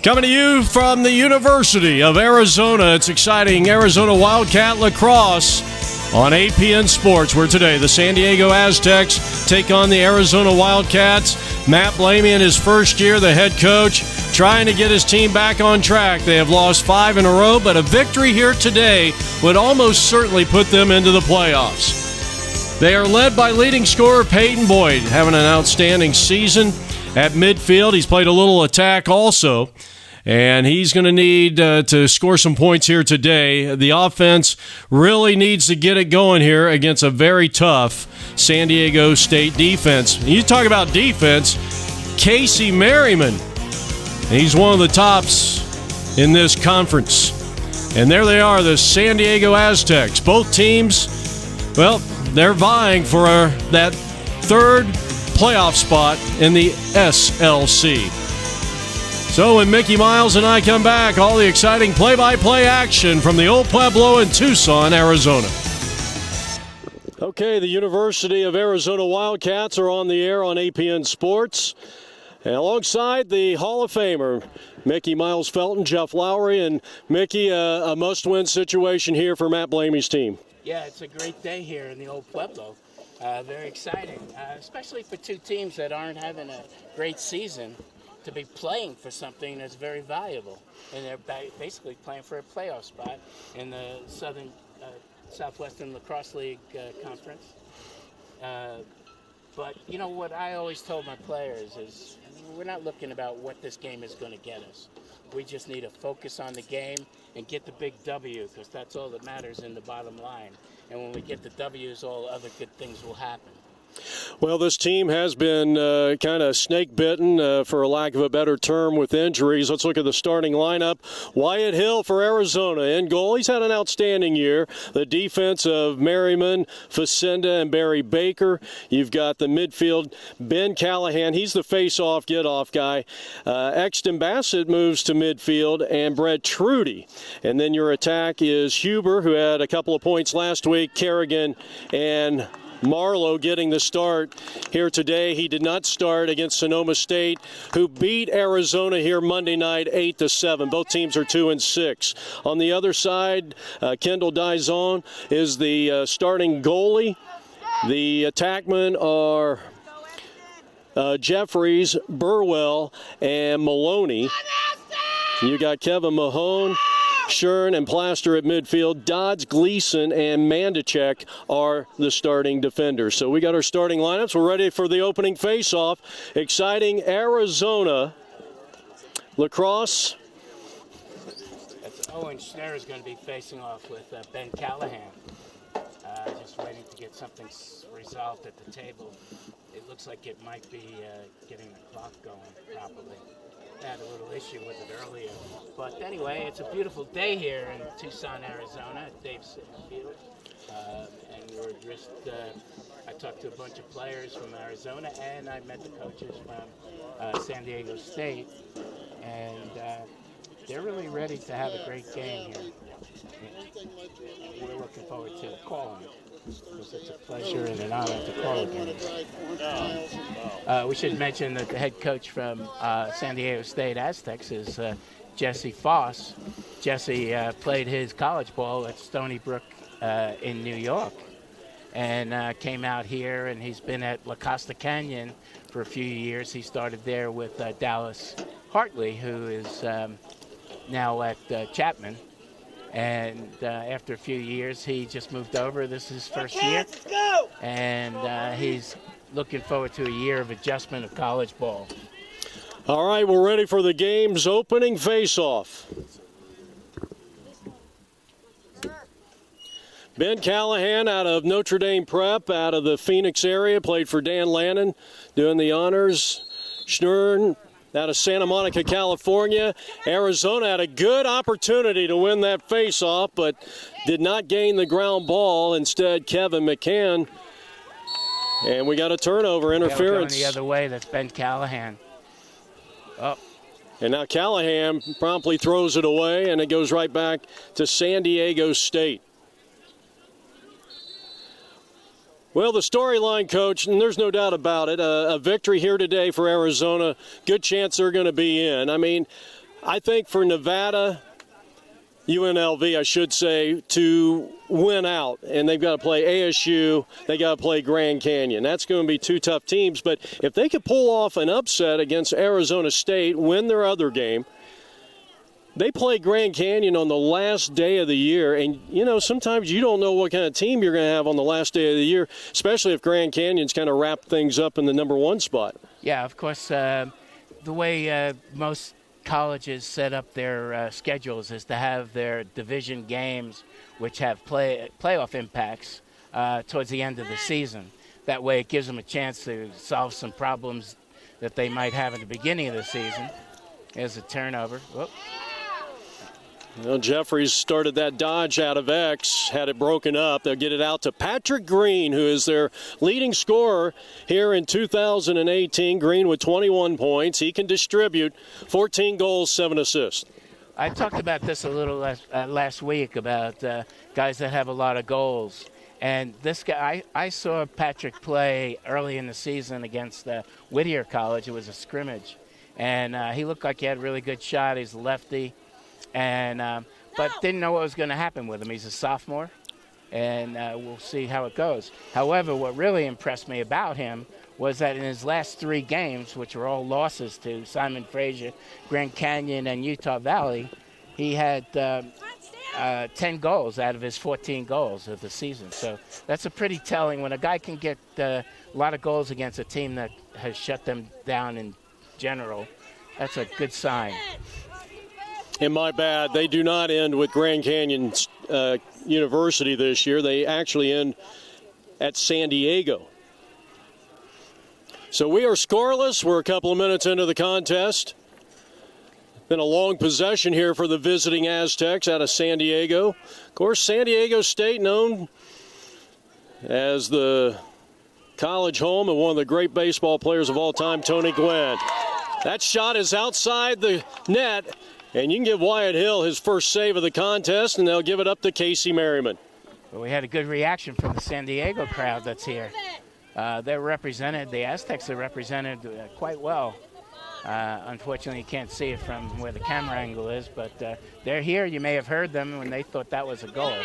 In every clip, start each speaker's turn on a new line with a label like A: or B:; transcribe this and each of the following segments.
A: Coming to you from the University of Arizona, it's exciting Arizona Wildcat lacrosse on APN Sports, where today the San Diego Aztecs take on the Arizona Wildcats. Matt Blamey in his first year, the head coach, trying to get his team back on track. They have lost 5 in a row, but a victory here today would almost certainly put them into the playoffs. They are led by leading scorer Peyton Boyd, having an outstanding season at midfield. He's played a little attack also, and he's going to need to score some points here today. The offense really needs to get it going here against a very tough San Diego State defense. You talk about defense, Casey Merriman. He's one of the tops in this conference. And there they are, the San Diego Aztecs. Both teams, well, they're vying for that third playoff spot in the SLC. So when Mickey Miles and I come back, all the exciting play-by-play action from the Old Pueblo in Tucson, Arizona. Okay, the University of Arizona Wildcats are on the air on APN Sports. And alongside the Hall of Famer, Mickey Miles Felton, Jeff Lowry, and Mickey, a must-win situation here for Matt Blamey's team.
B: Yeah, it's a great day here in the Old Pueblo. Very exciting, especially for two teams that aren't having a great season, to be playing for something that's very valuable. And they're basically playing for a playoff spot in the Southwestern Lacrosse League Conference. But, you know, what I always told my players is we're not looking about what this game is going to get us. We just need to focus on the game and get the big W, because that's all that matters in the bottom line. And when we get the W's, all other good things will happen.
A: Well, this team has been kind of snake-bitten, for a lack of a better term, with injuries. Let's look at the starting lineup. Wyatt Hill for Arizona in goal. He's had an outstanding year. The defense of Merriman, Facenda, and Barry Baker. You've got the midfield, Ben Callahan. He's the face-off, get-off guy. Exton Bassett moves to midfield, and Brett Trudy. And then your attack is Huber, who had a couple of points last week, Kerrigan, and Marlowe getting the start here today. He did not start against Sonoma State, who beat Arizona here Monday night 8-7. Both teams are 2-6. On the other side, Kendall Dizon is the starting goalie. The attackmen are Jeffries, Burwell, and Maloney. You got Kevin Mahone, Shern, and Plaster at midfield. Dodds, Gleason, and Mandacek are the starting defenders. So we got our starting lineups. We're ready for the opening face-off. Exciting Arizona lacrosse.
B: Owen Schneider is going to be facing off with Ben Callahan. Just waiting to get something resolved at the table. It looks like it might be getting the clock going properly. Had a little issue with it earlier. But anyway, it's a beautiful day here in Tucson, Arizona at Dave Sitton Field. And we're just, I talked to a bunch of players from Arizona, and I met the coaches from San Diego State. And they're really ready to have a great game here. We're looking forward to calling it, because it's a pleasure and an honor to call again. We should mention that the head coach from San Diego State Aztecs is Jesse Foss. Jesse played his college ball at Stony Brook in New York, and came out here, and he's been at La Costa Canyon for a few years. He started there with Dallas Hartley, who is now at Chapman. And after a few years, he just moved over. This is his first year. And he's looking forward to a year of adjustment of college ball.
A: All right, we're ready for the game's opening face-off. Ben Callahan out of Notre Dame Prep, out of the Phoenix area, played for Dan Lannon, doing the honors. Schnurn out of Santa Monica, California. Arizona had a good opportunity to win that face-off, but did not gain the ground ball. Instead, Kevin McCann. And we got a turnover, interference.
B: Going the other way, that's Ben Callahan. Oh.
A: And now Callahan promptly throws it away, and it goes right back to San Diego State. Well, the storyline, Coach, and there's no doubt about it, a victory here today for Arizona. Good chance they're going to be in. I mean, I think for Nevada, UNLV, I should say, to win out, and they've got to play ASU, they got to play Grand Canyon. That's going to be two tough teams, but if they could pull off an upset against Arizona State, win their other game, they play Grand Canyon on the last day of the year, and, you know, sometimes you don't know what kind of team you're going to have on the last day of the year, especially if Grand Canyon's kind of wrapped things up in the number one spot.
B: Yeah, of course, the way most colleges set up their schedules is to have their division games, which have playoff impacts, towards the end of the season. That way it gives them a chance to solve some problems that they might have at the beginning of the season. There's a turnover. Whoop.
A: Well, Jeffries started that dodge out of X, had it broken up. They'll get it out to Patrick Green, who is their leading scorer here in 2018. Green with 21 points. He can distribute 14 goals, 7 assists.
B: I talked about this a little last week about guys that have a lot of goals. And this guy, I saw Patrick play early in the season against Whittier College. It was a scrimmage. And he looked like he had a really good shot. He's a lefty. And but didn't know what was going to happen with him. He's a sophomore, and we'll see how it goes. However, what really impressed me about him was that in his last 3 games, which were all losses to Simon Fraser, Grand Canyon, and Utah Valley, he had 10 goals out of his 14 goals of the season. So that's a pretty telling. When a guy can get a lot of goals against a team that has shut them down in general, that's a good sign.
A: And my bad, they do not end with Grand Canyon University this year. They actually end at San Diego. So we are scoreless. We're a couple of minutes into the contest. Been a long possession here for the visiting Aztecs out of San Diego. Of course, San Diego State known as the college home of one of the great baseball players of all time, Tony Gwynn. That shot is outside the net. And you can give Wyatt Hill his first save of the contest, and they'll give it up to Casey Merriman.
B: Well, we had a good reaction from the San Diego crowd that's here. They're represented, the Aztecs are represented quite well. Unfortunately, you can't see it from where the camera angle is, but they're here. You may have heard them when they thought that was a goal.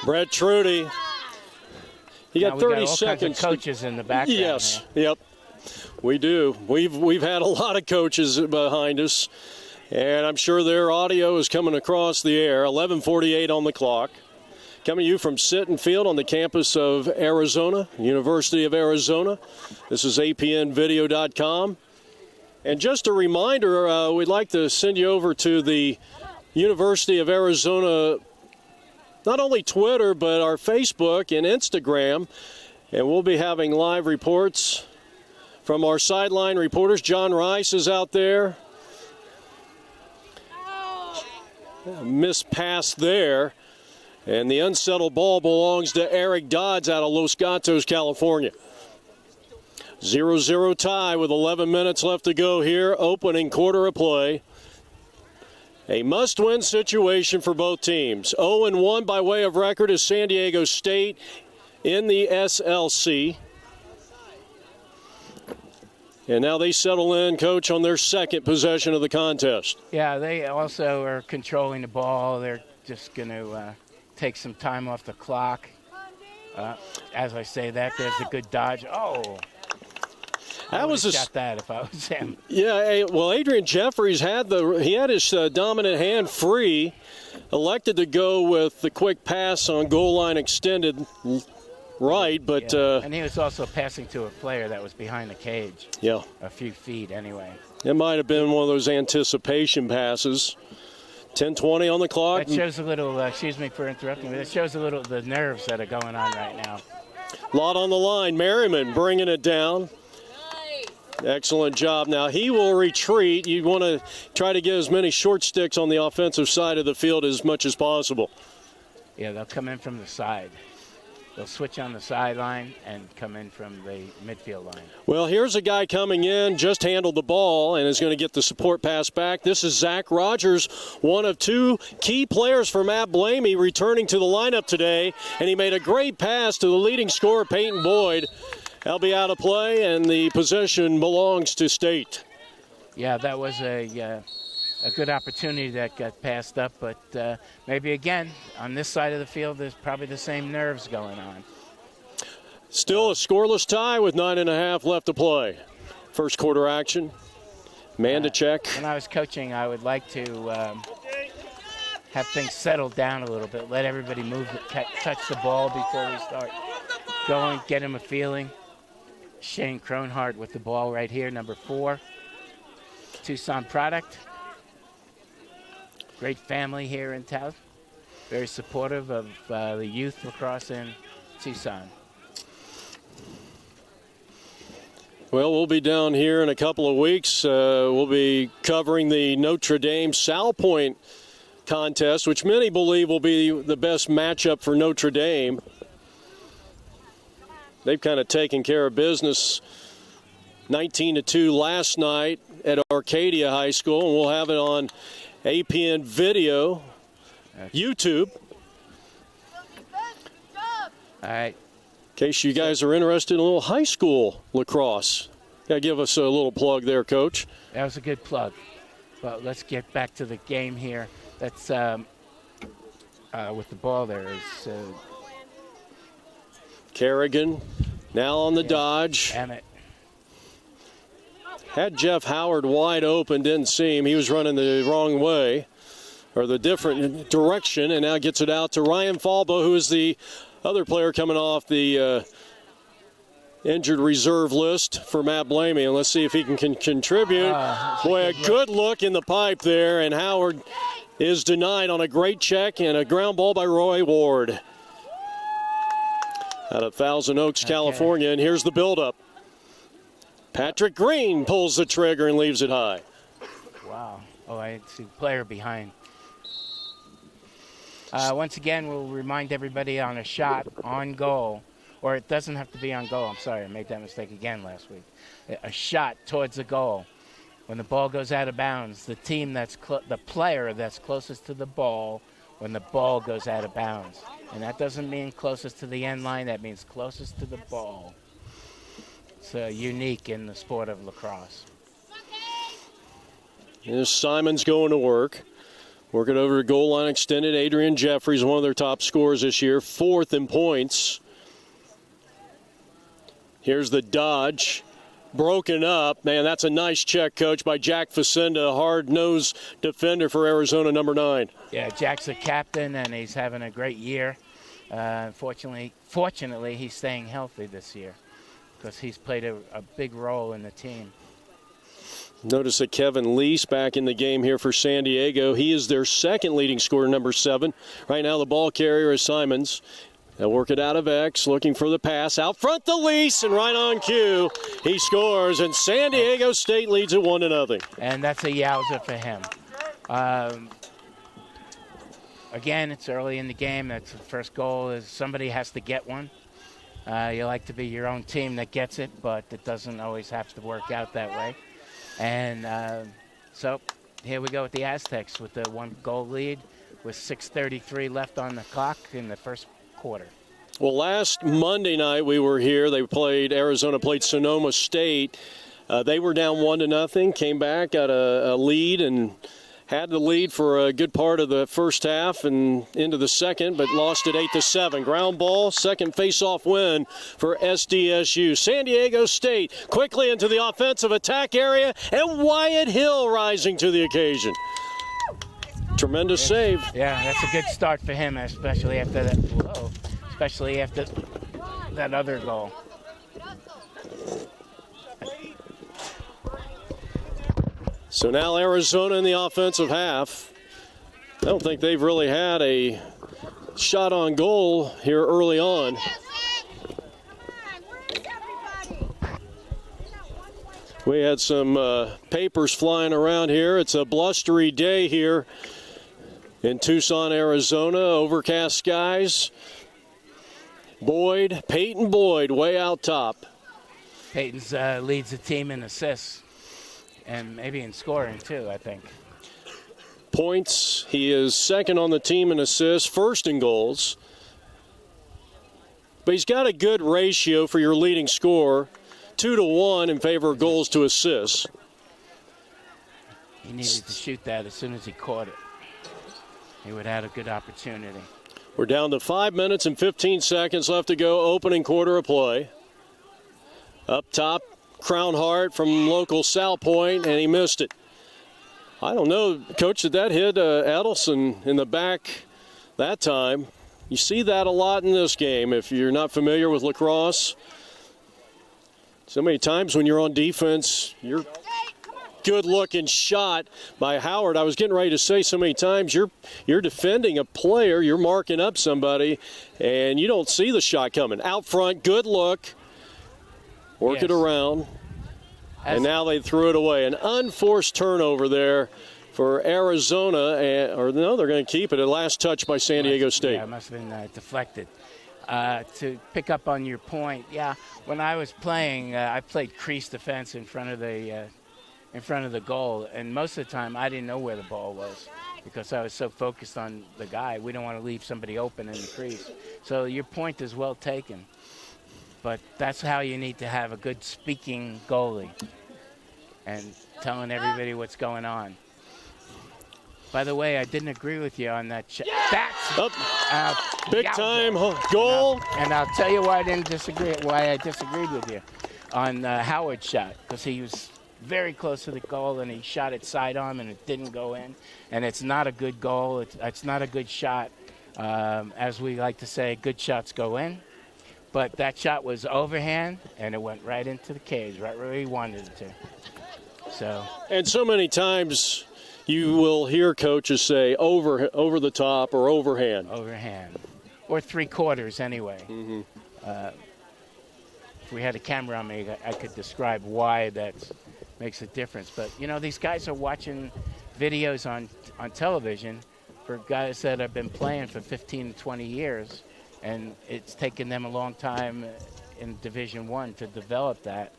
A: Brett Trudy. He got 30
B: got all
A: seconds.
B: Kinds of coaches in the background.
A: Yes,
B: here.
A: Yep, we do. We've had a lot of coaches behind us. And I'm sure their audio is coming across the air. 11:48 on the clock. Coming to you from Sitton Field on the campus of Arizona, University of Arizona. This is apnvideo.com. And just a reminder, we'd like to send you over to the University of Arizona, not only Twitter, but our Facebook and Instagram. And we'll be having live reports from our sideline reporters. John Rice is out there. Missed pass there, and the unsettled ball belongs to Eric Dodds out of Los Gatos, California. 0-0 tie with 11 minutes left to go here, opening quarter of play. A must-win situation for both teams. 0-1 by way of record is San Diego State in the SLC. And now they settle in, Coach, on their second possession of the contest.
B: Yeah, they also are controlling the ball. They're just going to take some time off the clock. As I say that, there's a good dodge. Oh, I would have shot that if I was him.
A: Yeah, well, Adrian Jeffries had his dominant hand free, elected to go with the quick pass on goal line extended right, but
B: and he was also passing to a player that was behind the cage.
A: Yeah,
B: a few feet anyway.
A: It might have been one of those anticipation passes. 10:20 on the clock.
B: That shows a little. Excuse me for interrupting, but it shows a little the nerves that are going on right now.
A: Lot on the line. Merriman bringing it down. Excellent job. Now he will retreat. You want to try to get as many short sticks on the offensive side of the field as much as possible.
B: Yeah, they'll come in from the side. They'll switch on the sideline and come in from the midfield line.
A: Well, here's a guy coming in, just handled the ball, and is going to get the support pass back. This is Zach Rogers, one of 2 key players for Matt Blamey, returning to the lineup today. And he made a great pass to the leading scorer, Peyton Boyd. That'll be out of play, and the possession belongs to State.
B: Yeah, that was a a good opportunity that got passed up, but maybe again on this side of the field there's probably the same nerves going on.
A: Still a scoreless tie with 9.5 left to play. First quarter action. Mandacek.
B: When I was coaching, I would like to have things settle down a little bit, let everybody move, touch the ball before we start going, get him a feeling. Shane Cronhart with the ball right here, number 4. Tucson product. Great family here in town. Very supportive of the youth lacrosse in Tucson.
A: Well, we'll be down here in a couple of weeks. We'll be covering the Notre Dame Sal Point contest, which many believe will be the best matchup for Notre Dame. They've kind of taken care of business 19-2 last night at Arcadia High School, and we'll have it on APN video, YouTube.
B: All right.
A: In case you guys are interested in a little high school lacrosse. Gotta give us a little plug there, Coach.
B: That was a good plug. But let's get back to the game here. That's with the ball there is
A: Kerrigan now on the dodge.
B: Emmett.
A: Had Jeff Howard wide open, didn't see him. He was running the wrong way, or the different direction, and now gets it out to Ryan Falbo, who is the other player coming off the injured reserve list for Matt Blamey. And let's see if he can contribute. Boy, a good look in the pipe there, and Howard is denied on a great check and a ground ball by Roy Ward. Out of Thousand Oaks, California, and here's the buildup. Patrick Green pulls the trigger and leaves it high.
B: Wow. Oh, I see the player behind. Once again, we'll remind everybody on a shot on goal, or it doesn't have to be on goal. I'm sorry, I made that mistake again last week. A shot towards the goal. When the ball goes out of bounds, the team the player that's closest to the ball when the ball goes out of bounds. And that doesn't mean closest to the end line, that means closest to the ball. It's unique in the sport of lacrosse.
A: Here's Simons going to work. Working over to goal line extended. Adrian Jeffries, one of their top scorers this year, 4th in points. Here's the dodge. Broken up. Man, that's a nice check, Coach, by Jack Facenda, hard-nosed defender for Arizona, number 9.
B: Yeah, Jack's a captain, and he's having a great year. Fortunately, he's staying healthy this year because he's played a big role in the team.
A: Notice that Kevin Lease back in the game here for San Diego. He is their second leading scorer, number 7. Right now the ball carrier is Simons. They'll work it out of X, looking for the pass. Out front the Lease, and right on cue, he scores, and San Diego State leads it 1-0.
B: And that's a yowza for him. Again, it's early in the game. That's the first goal is somebody has to get one. You like to be your own team that gets it, but it doesn't always have to work out that way. And so here we go with the Aztecs with the 1-goal lead with 6:33 left on the clock in the first quarter.
A: Well, last Monday night we were here. Arizona played Sonoma State. They were down 1-0, came back, got a lead, and had the lead for a good part of the first half and into the second, but lost it 8-7. Ground ball, second face-off win for SDSU. San Diego State quickly into the offensive attack area, and Wyatt Hill rising to the occasion. Tremendous save.
B: Yeah, that's a good start for him, especially after that. Whoa, especially after that other goal.
A: So now Arizona in the offensive half. I don't think they've really had a shot on goal here early on. We had some papers flying around here. It's a blustery day here in Tucson, Arizona. Overcast skies. Peyton Boyd, way out top.
B: Peyton's leads the team in assists. And maybe in scoring, too, I think.
A: Points, he is second on the team in assists, first in goals. But he's got a good ratio for your leading scorer, 2-1 in favor of goals to assists.
B: He needed to shoot that as soon as he caught it. He would have had a good opportunity.
A: We're down to 5 minutes and 15 seconds left to go, opening quarter of play. Up top, Crown Hart from local South Point, and he missed it. I don't know, Coach, did that hit Adelson in the back that time? You see that a lot in this game if you're not familiar with lacrosse. So many times when you're on defense, you're good-looking shot by Howard. I was getting ready to say so many times you're defending a player, you're marking up somebody, and you don't see the shot coming. Out front, good look, work it around, and now they threw it away. An unforced turnover there for Arizona, or no, they're going to keep it. A last touch by San Diego State.
B: Yeah, it must have been deflected. To pick up on your point, when I was playing, I played crease defense in front of the goal, and most of the time I didn't know where the ball was because I was so focused on the guy. We don't want to leave somebody open in the crease. So your point is well taken, but that's how you need to have a good speaking goalie and telling everybody what's going on. By the way, I didn't agree with you on that. That's
A: big time goal.
B: And I'll tell you why I disagreed with you on Howard's shot, because he was very close to the goal and he shot it side on and it didn't go in. And it's not a good goal. It's not a good shot. As we like to say, good shots go in. But that shot was overhand and it went right into the cage, right where he wanted it to.
A: And so many times you will hear coaches say over the top or overhand.
B: Overhand. Or three-quarters anyway.
A: Mm-hmm.
B: If we had a camera on me, I could describe why that makes a difference. But, these guys are watching videos on television for guys that have been playing for 15 to 20 years, and it's taken them a long time in Division I to develop that.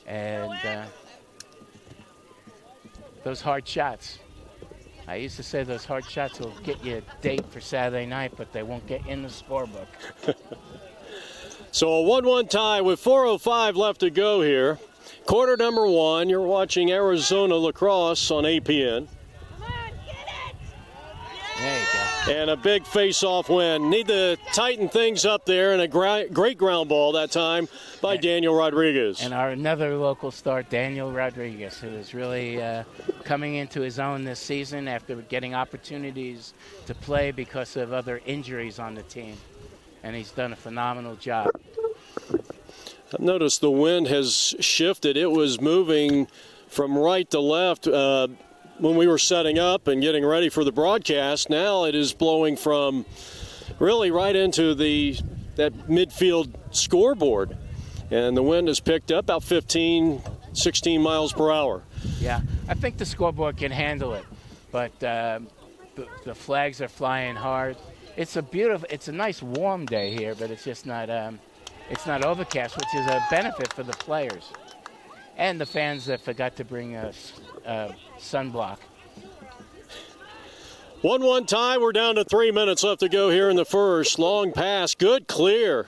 B: And those hard shots. I used to say those hard shots will get you a date for Saturday night, but they won't get in the scorebook.
A: So a 1-1 tie with 4:05 left to go here. Quarter number 1. You're watching Arizona lacrosse on APN.
B: There you go.
A: And a big face-off win. Need to tighten things up there, and a great ground ball that time by Daniel Rodriguez.
B: And another local star, Daniel Rodriguez, who is really coming into his own this season after getting opportunities to play because of other injuries on the team. And he's done a phenomenal job.
A: I've noticed the wind has shifted. It was moving from right to left when we were setting up and getting ready for the broadcast. Now it is blowing from really right into that midfield scoreboard. And the wind has picked up about 15, 16 miles per hour.
B: Yeah, I think the scoreboard can handle it. But the flags are flying hard. It's a nice warm day here, but it's just not overcast, which is a benefit for the players. And the fans that forgot to bring sunblock.
A: 1-1 tie. We're down to 3 minutes left to go here in the first. Long pass, good clear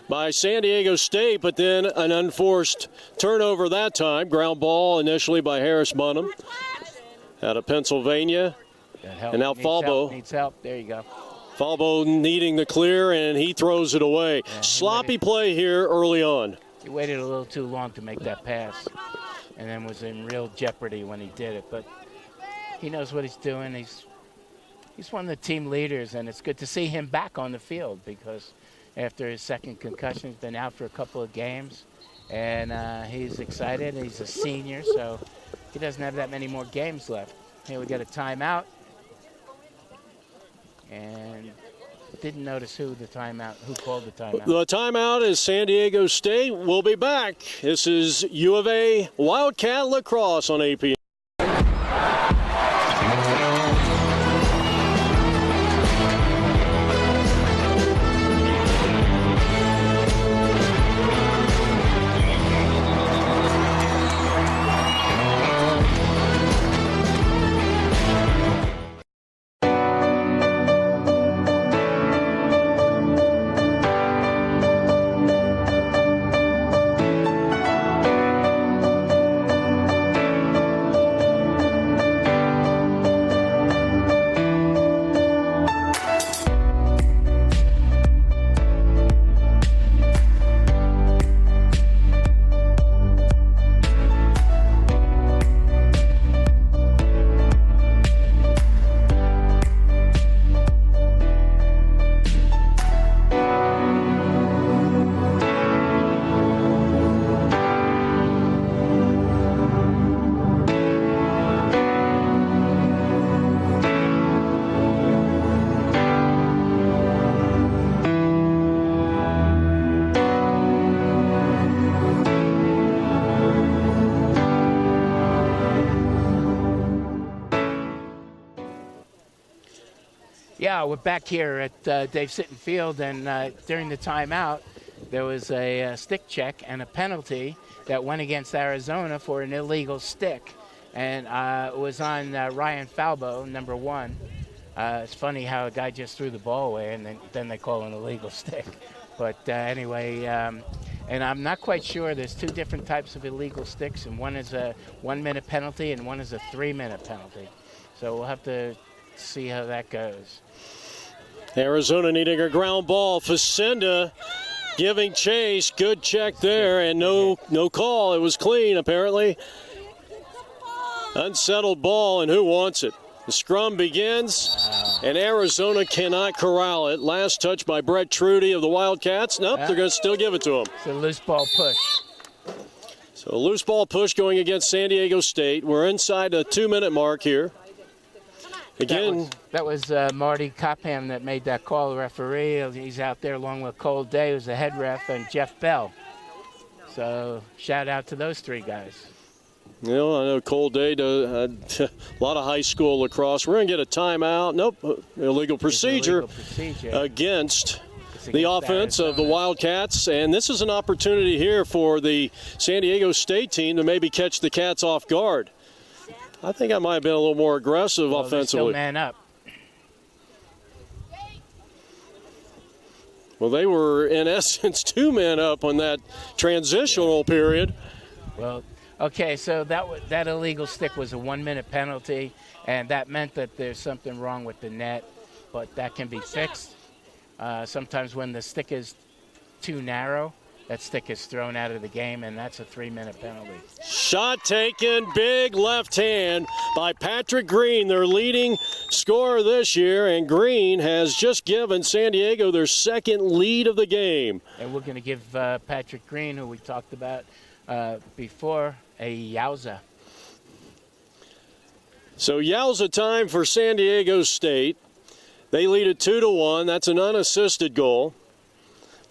A: by San Diego State, but then an unforced turnover that time. Ground ball initially by Harris Bunham out of Pennsylvania. And now Falbo
B: needs help. There you go.
A: Falbo needing the clear, and he throws it away. Yeah, sloppy play here early on.
B: He waited a little too long to make that pass and then was in real jeopardy when he did it. But he knows what he's doing. He's one of the team leaders, and it's good to see him back on the field because after his second concussion, he's been out for a couple of games. And he's excited. He's a senior, so he doesn't have that many more games left. Here we got a timeout. And didn't notice who called the timeout.
A: The timeout is San Diego State. We'll be back. This is U of A Wildcat Lacrosse on AP.
B: Yeah, we're back here at Dave Sitton Field, and during the timeout, there was a stick check and a penalty that went against Arizona for an illegal stick, and it was on Ryan Falbo, number 1. It's funny how a guy just threw the ball away, and then they call an illegal stick. But anyway, and I'm not quite sure. There's 2 different types of illegal sticks, and one is a 1-minute penalty, and one is a 3-minute penalty. So we'll have to see how that goes.
A: Arizona needing a ground ball. Facenda giving chase. Good check there, and no call. It was clean, apparently. Unsettled ball, and who wants it? The scrum begins, and Arizona cannot corral it. Last touch by Brett Trudy of the Wildcats. Nope, they're going to still give it to him.
B: It's a loose ball push.
A: So a loose ball push going against San Diego State. We're inside the 2-minute mark here. Again,
B: that was Marty Copham that made that call, the referee. He's out there along with Cole Day, who's the head ref, and Jeff Bell. So shout out to those 3 guys.
A: You know, I know Cole Day does a lot of high school lacrosse. We're going to get a timeout. Nope, illegal procedure against the offense of the Wildcats. And this is an opportunity here for the San Diego State team to maybe catch the Cats off guard. I think I might have been a little more aggressive offensively.
B: Still man up.
A: Well, they were, in essence, 2 men up on that transitional period.
B: Well, okay, so that illegal stick was a 1-minute penalty, and that meant that there's something wrong with the net, but that can be fixed. Sometimes when the stick is too narrow, that stick is thrown out of the game, and that's a 3-minute penalty. Shot
A: taken, big left hand by Patrick Green, their leading scorer this year, and Green has just given San Diego their 2nd lead of the game.
B: And we're going to give Patrick Green, who we talked about before, a yowza.
A: So yowza time for San Diego State. They lead it 2-1. That's an unassisted goal.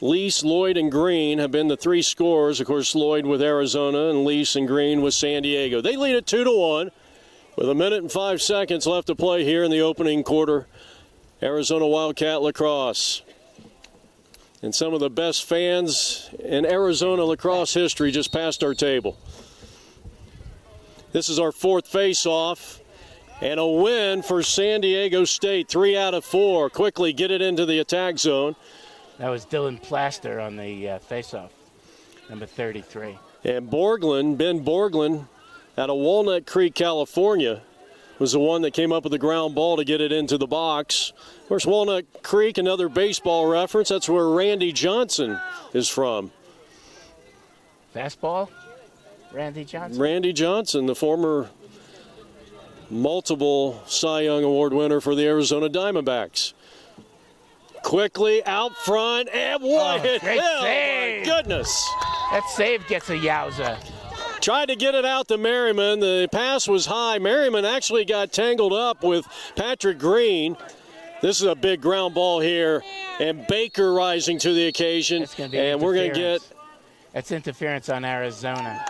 A: Lease, Lloyd, and Green have been the 3 scorers. Of course, Lloyd with Arizona and Lease and Green with San Diego. They lead it 2-1 with 1 minute and 5 seconds left to play here in the opening quarter. Arizona Wildcat lacrosse. And some of the best fans in Arizona lacrosse history just passed our table. This is our 4th face-off. And a win for San Diego State. 3 out of 4. Quickly get it into the attack zone.
B: That was Dylan Plaster on the face-off, number 33.
A: And Borglund, Ben Borglund, out of Walnut Creek, California, was the one that came up with the ground ball to get it into the box. Of course, Walnut Creek, another baseball reference. That's where Randy Johnson is from.
B: Fastball? Randy Johnson?
A: Randy Johnson, the former multiple Cy Young Award winner for the Arizona Diamondbacks. Quickly out front, and what hit hell, my goodness.
B: That save gets a yowza.
A: Tried to get it out to Merriman. The pass was high. Merriman actually got tangled up with Patrick Green. This is a big ground ball here, and Baker rising to the occasion. And we're going to get...
B: That's interference on Arizona.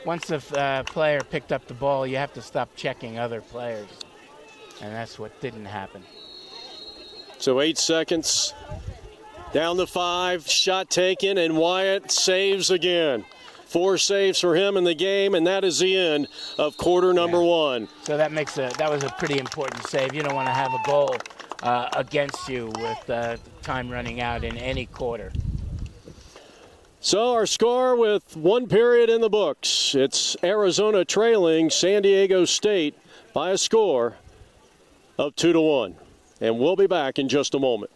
B: Once the player picked up the ball, you have to stop checking other players, and that's what didn't happen.
A: So 8 seconds, down to 5, shot taken, and Wyatt saves again. 4 saves for him in the game, and that is the end of quarter number 1.
B: So that was a pretty important save. You don't want to have a goal against you with time running out in any quarter.
A: So our score with 1 period in the books. It's Arizona trailing San Diego State by a score of 2-1. And we'll be back in just a moment.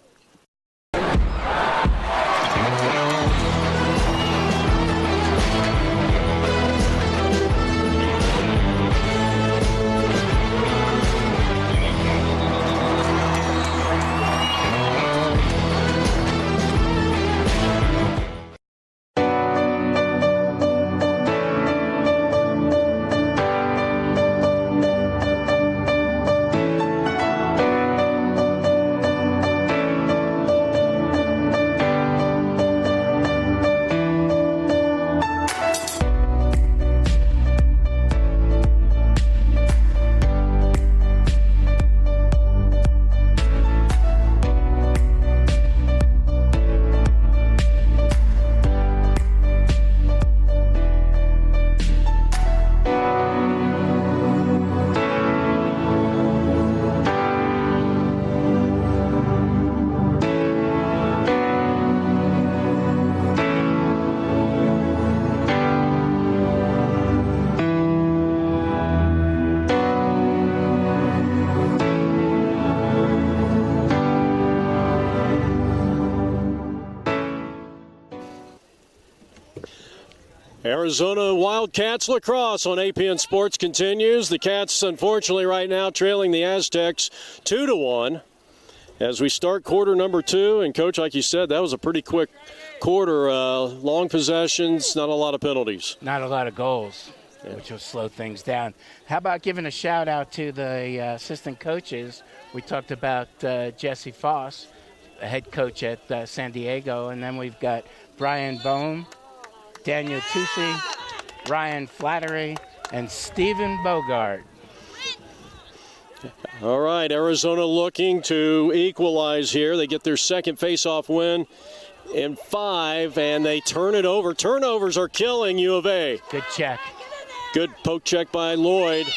A: Arizona Wildcats lacrosse on APN Sports continues. The Cats, unfortunately, right now trailing the Aztecs 2-1 as we start quarter number 2. And, Coach, like you said, that was a pretty quick quarter. Long possessions, not a lot of penalties.
B: Not a lot of goals, which will slow things down. How about giving a shout-out to the assistant coaches? We talked about Jesse Foss, the head coach at San Diego, and then we've got Brian Bohm, Daniel Tucci, Ryan Flattery, and Stephen Bogart.
A: All right, Arizona looking to equalize here. They get their second face-off win in 5, and they turn it over. Turnovers are killing U of A.
B: Good check.
A: Good poke check by Lloyd,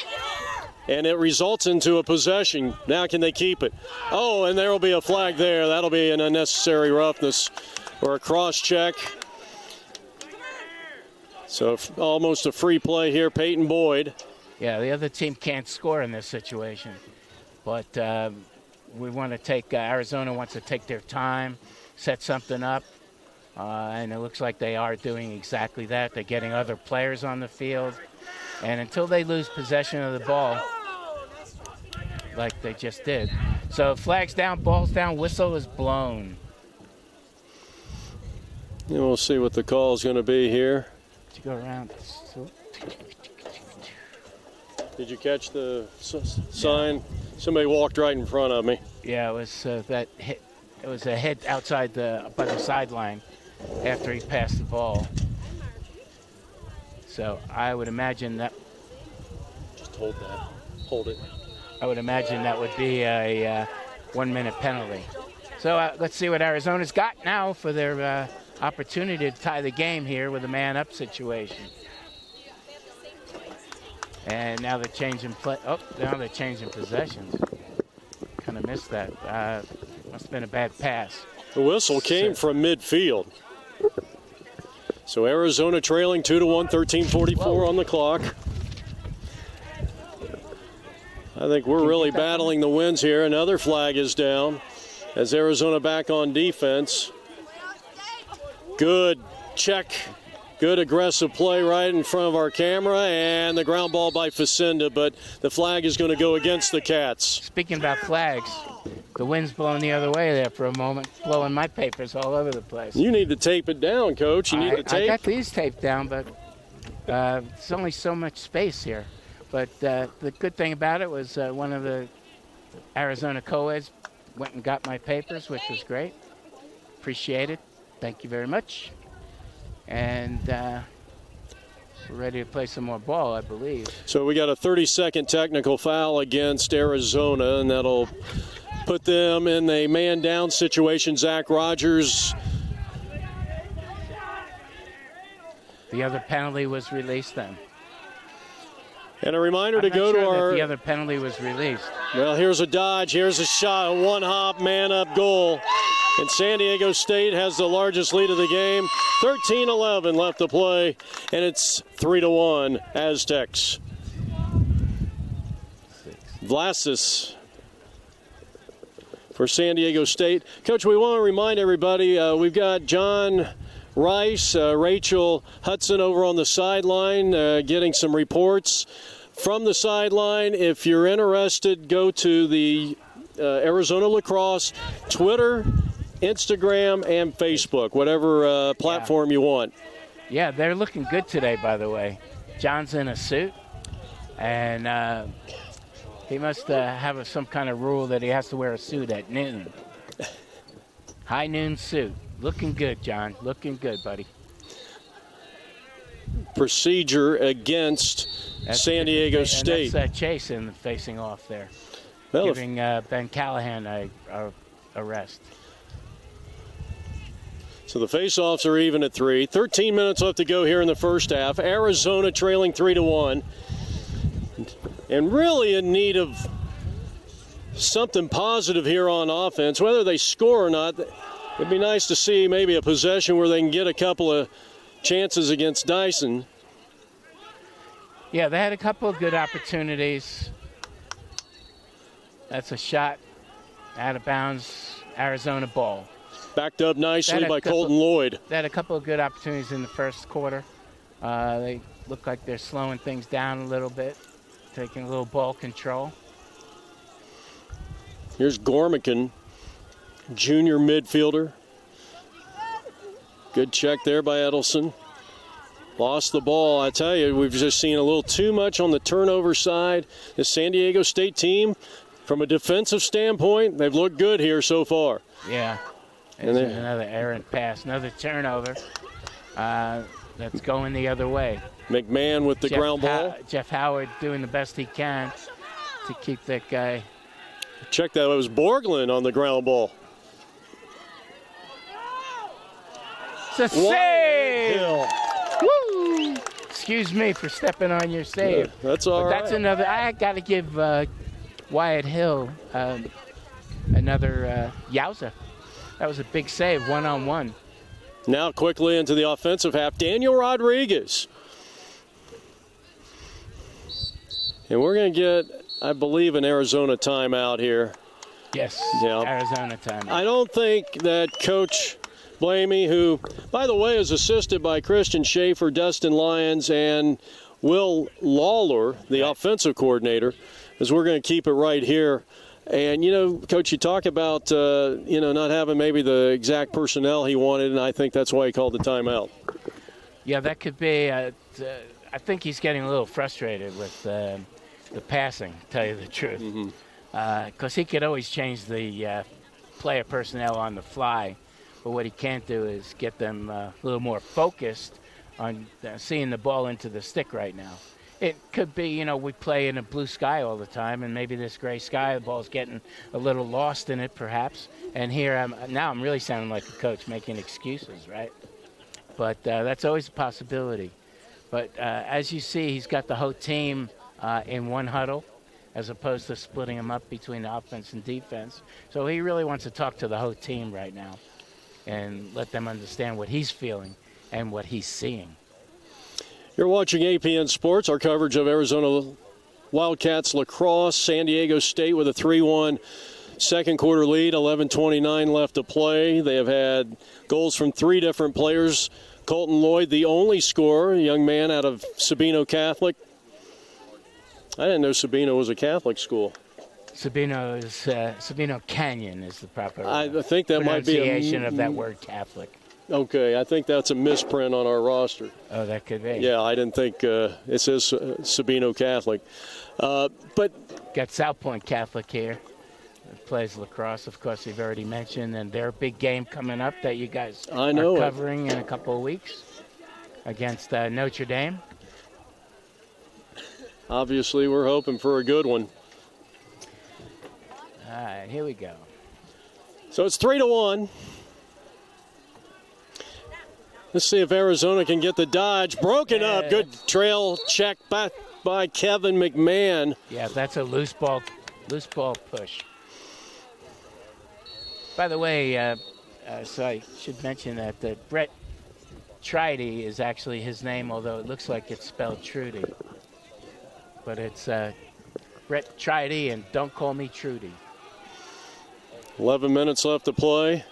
A: and it results into a possession. Now can they keep it? Oh, and there will be a flag there. That'll be an unnecessary roughness or a cross check. So almost a free play here, Peyton Boyd.
B: Yeah, the other team can't score in this situation. But we want to take, Arizona wants to take their time, set something up. And it looks like they are doing exactly that. They're getting other players on the field. And until they lose possession of the ball, like they just did. So flags down, balls down, whistle is blown.
A: And we'll see what the call is going to be here.
B: To go around.
A: Did you catch the sign? Yeah. Somebody walked right in front of me.
B: Yeah, it was that hit. It was a hit outside by the sideline after he passed the ball. So I would imagine that.
A: Just hold that. Hold it.
B: I would imagine that would be a 1-minute penalty. So let's see what Arizona's got now for their opportunity to tie the game here with a man-up situation. And now they're changing play. Oh, now they're changing possessions. Kind of missed that. Must have been a bad pass.
A: The whistle came from midfield. So Arizona trailing 2-1, 13:44 on the clock. I think we're really battling the wins here. Another flag is down as Arizona back on defense. Good check. Good aggressive play right in front of our camera, and the ground ball by Facenda, but the flag is going to go against the Cats.
B: Speaking about flags, the wind's blowing the other way there for a moment, blowing my papers all over the place.
A: You need to tape it down, Coach. You need to tape.
B: I got these taped down, but there's only so much space here. But the good thing about it was one of the Arizona co-eds went and got my papers, which was great. Appreciate it. Thank you very much. And we're ready to play some more ball, I believe.
A: So we got a 30-second technical foul against Arizona, and that'll put them in a man-down situation. Zach Rogers.
B: The other penalty was released then.
A: And a reminder to go to our...
B: the other penalty was released.
A: Well, here's a dodge. Here's a shot. A one-hop, man-up goal. And San Diego State has the largest lead of the game. 13-11 left to play, and it's 3-1 Aztecs. Vlasis for San Diego State. Coach, we want to remind everybody, we've got John Rice, Rachel Hudson over on the sideline getting some reports from the sideline. If you're interested, go to the Arizona Lacrosse Twitter, Instagram, and Facebook, whatever platform you want.
B: Yeah, they're looking good today, by the way. John's in a suit, and he must have some kind of rule that he has to wear a suit at noon. High noon suit. Looking good, John. Looking good, buddy.
A: Procedure against San Diego State.
B: And that's Chase facing off there,
A: well,
B: giving Ben Callahan a arrest.
A: So the face-offs are even at 3. 13 minutes left to go here in the first half. Arizona trailing 3-1. And really in need of something positive here on offense. Whether they score or not, it'd be nice to see maybe a possession where they can get a couple of chances against Dyson.
B: Yeah, they had a couple of good opportunities. That's a shot out of bounds, Arizona ball.
A: Backed up nicely by Colton Lloyd.
B: They had a couple of good opportunities in the first quarter. They look like they're slowing things down a little bit, taking a little ball control.
A: Here's Gormican, junior midfielder. Good check there by Edelson. Lost the ball. I tell you, we've just seen a little too much on the turnover side. The San Diego State team, from a defensive standpoint, they've looked good here so far.
B: Yeah. There's another errant pass, another turnover. That's going the other way.
A: McMahon with the ground ball.
B: Jeff Howard doing the best he can to keep that guy.
A: Check that. It was Borglund on the ground ball.
B: It's a save! Woo! Excuse me for stepping on your save.
A: That's all right.
B: That's another. I got to give Wyatt Hill another yowza. That was a big save, one-on-one.
A: Now quickly into the offensive half, Daniel Rodriguez. And we're going to get, I believe, an Arizona timeout here.
B: Yes,
A: yeah.
B: Arizona timeout.
A: I don't think that Coach Blamey, who, by the way, is assisted by Christian Schaefer, Dustin Lyons, and Will Lawler, the offensive coordinator, is we're going to keep it right here. And, you know, Coach, you talk about, not having maybe the exact personnel he wanted, and I think that's why he called the timeout.
B: Yeah, that could be. I think he's getting a little frustrated with the passing, to tell you the truth. Because he could always change the player personnel on the fly. But what he can't do is get them a little more focused on seeing the ball into the stick right now. It could be, we play in a blue sky all the time, and maybe this gray sky, the ball's getting a little lost in it, perhaps. And here, I'm really sounding like a coach making excuses, right? But that's always a possibility. But as you see, he's got the whole team in one huddle, as opposed to splitting them up between the offense and defense. So he really wants to talk to the whole team right now and let them understand what he's feeling and what he's seeing.
A: You're watching APN Sports, our coverage of Arizona Wildcats lacrosse. San Diego State with a 3-1 second quarter lead, 11:29 left to play. They have had goals from three different players. Colton Lloyd, the only scorer, a young man out of Sabino Catholic. I didn't know Sabino was a Catholic school.
B: Sabino Canyon is the proper
A: I think that might be
B: pronunciation of that word Catholic.
A: Okay, I think that's a misprint on our roster.
B: Oh, that could be.
A: Yeah, I didn't think it says Sabino Catholic. But
B: got South Point Catholic here. Plays lacrosse, of course, we've already mentioned, and their big game coming up that you guys are covering in a couple of weeks against Notre Dame.
A: Obviously, we're hoping for a good one.
B: All right, here we go.
A: So it's 3-1. Let's see if Arizona can get the dodge. Broken up. Good trail check by Kevin McMahon.
B: Yeah, that's a loose ball push. By the way, so I should mention that Brett Tridy is actually his name, although it looks like it's spelled Trudy. But it's Brett Tridy, and don't call me Trudy.
A: 11 minutes left to play.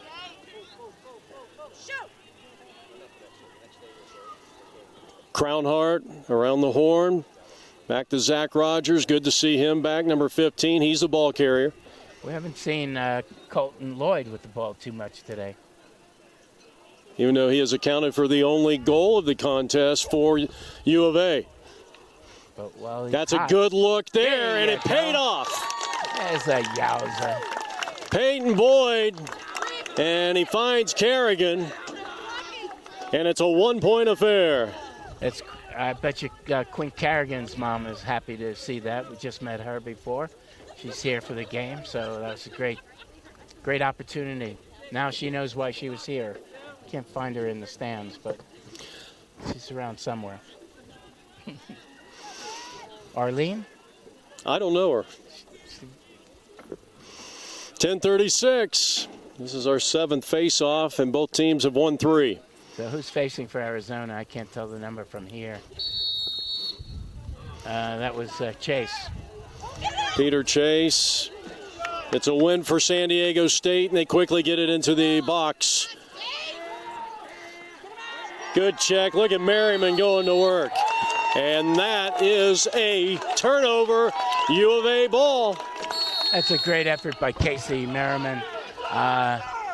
A: Crownhart around the horn. Back to Zach Rogers. Good to see him back. Number 15. He's the ball carrier.
B: We haven't seen Colton Lloyd with the ball too much today.
A: Even though he has accounted for the only goal of the contest for U of A.
B: But while
A: that's a good look there, and it paid off.
B: There's a yowza.
A: Peyton Boyd, and he finds Kerrigan, and it's a one-point affair.
B: I bet you Quinn Kerrigan's mom is happy to see that. We just met her before. She's here for the game, so that's a great opportunity. Now she knows why she was here. Can't find her in the stands, but she's around somewhere. Arlene?
A: I don't know her. 10:36. This is our seventh face-off, and both teams have won 3.
B: So who's facing for Arizona? I can't tell the number from here. That was Chase.
A: Peter Chase. It's a win for San Diego State, and they quickly get it into the box. Good check. Look at Merriman going to work. And that is a turnover. U of A ball.
B: That's a great effort by Casey Merriman.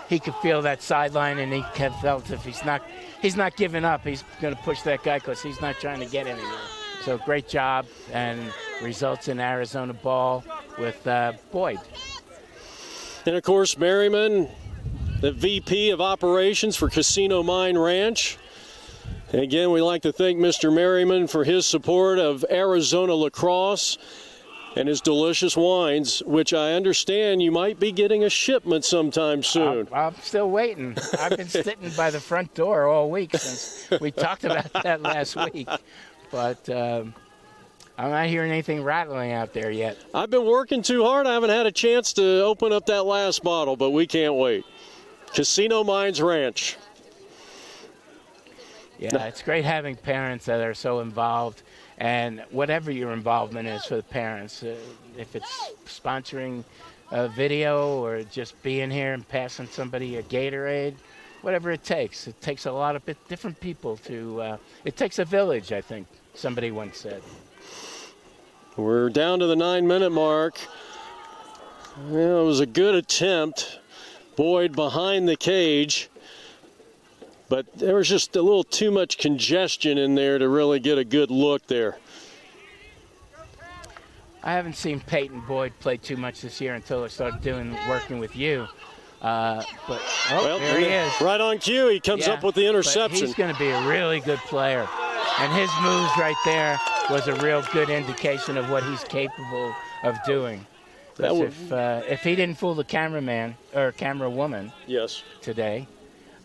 B: He could feel that sideline, and he felt if he's not giving up, he's going to push that guy because he's not trying to get anywhere. So great job, and results in Arizona ball with Boyd.
A: And, of course, Merriman, the VP of Operations for Casino Mine Ranch. And, again, we'd like to thank Mr. Merriman for his support of Arizona lacrosse and his delicious wines, which I understand you might be getting a shipment sometime soon.
B: I'm still waiting. I've been sitting by the front door all week since we talked about that last week. But I'm not hearing anything rattling out there yet. I've
A: been working too hard. I haven't had a chance to open up that last bottle, but we can't wait. Casino Mines Ranch.
B: Yeah, it's great having parents that are so involved. And whatever your involvement is for the parents, if it's sponsoring a video or just being here and passing somebody a Gatorade, whatever it takes. It takes a lot of different people to, it takes a village, I think, somebody once said.
A: We're down to the 9-minute mark. Well, it was a good attempt. Boyd behind the cage. But there was just a little too much congestion in there to really get a good look there.
B: I haven't seen Peyton Boyd play too much this year until I started working with you. There he is.
A: Right on cue, he comes up with the interception.
B: He's going to be a really good player. And his moves right there was a real good indication of what he's capable of doing. If he didn't fool the cameraman or camera woman today,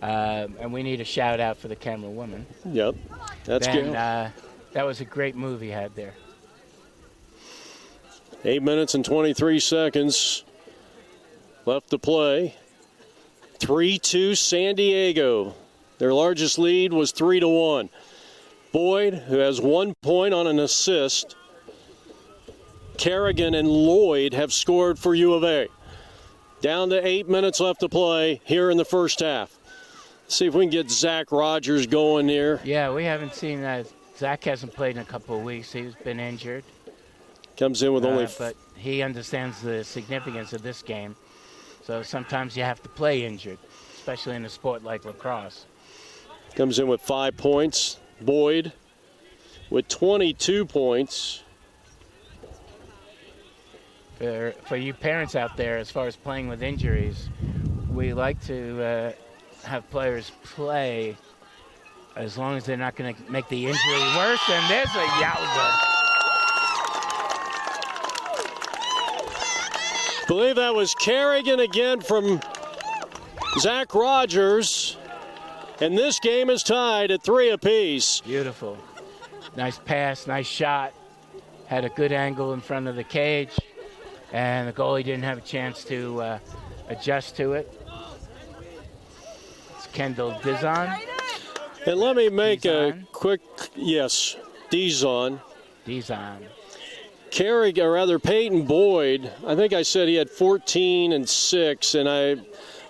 B: and we need a shout out for the camera woman.
A: Yep, that's good.
B: That was a great move he had there.
A: 8 minutes and 23 seconds left to play. 3-2 San Diego. Their largest lead was 3-1. Boyd, who has 1 point on an assist. Kerrigan and Lloyd have scored for U of A. Down to 8 minutes left to play here in the first half. See if we can get Zach Rogers going here.
B: Yeah, we haven't seen that. Zach hasn't played in a couple of weeks. He's been injured.
A: Comes in with only...
B: But he understands the significance of this game. So sometimes you have to play injured, especially in a sport like lacrosse.
A: Comes in with 5 points. Boyd with 22 points.
B: For you parents out there, as far as playing with injuries, we like to have players play as long as they're not going to make the injury worse. And there's a yowza.
A: I believe that was Kerrigan again from Zach Rogers. And this game is tied at 3 apiece.
B: Beautiful. Nice pass, nice shot. Had a good angle in front of the cage. And the goalie didn't have a chance to adjust to it. It's Kendall Dizon.
A: And let me make a quick, yes, Dizon. Kerrigan, or rather Peyton Boyd, I think I said he had 14 and 6, and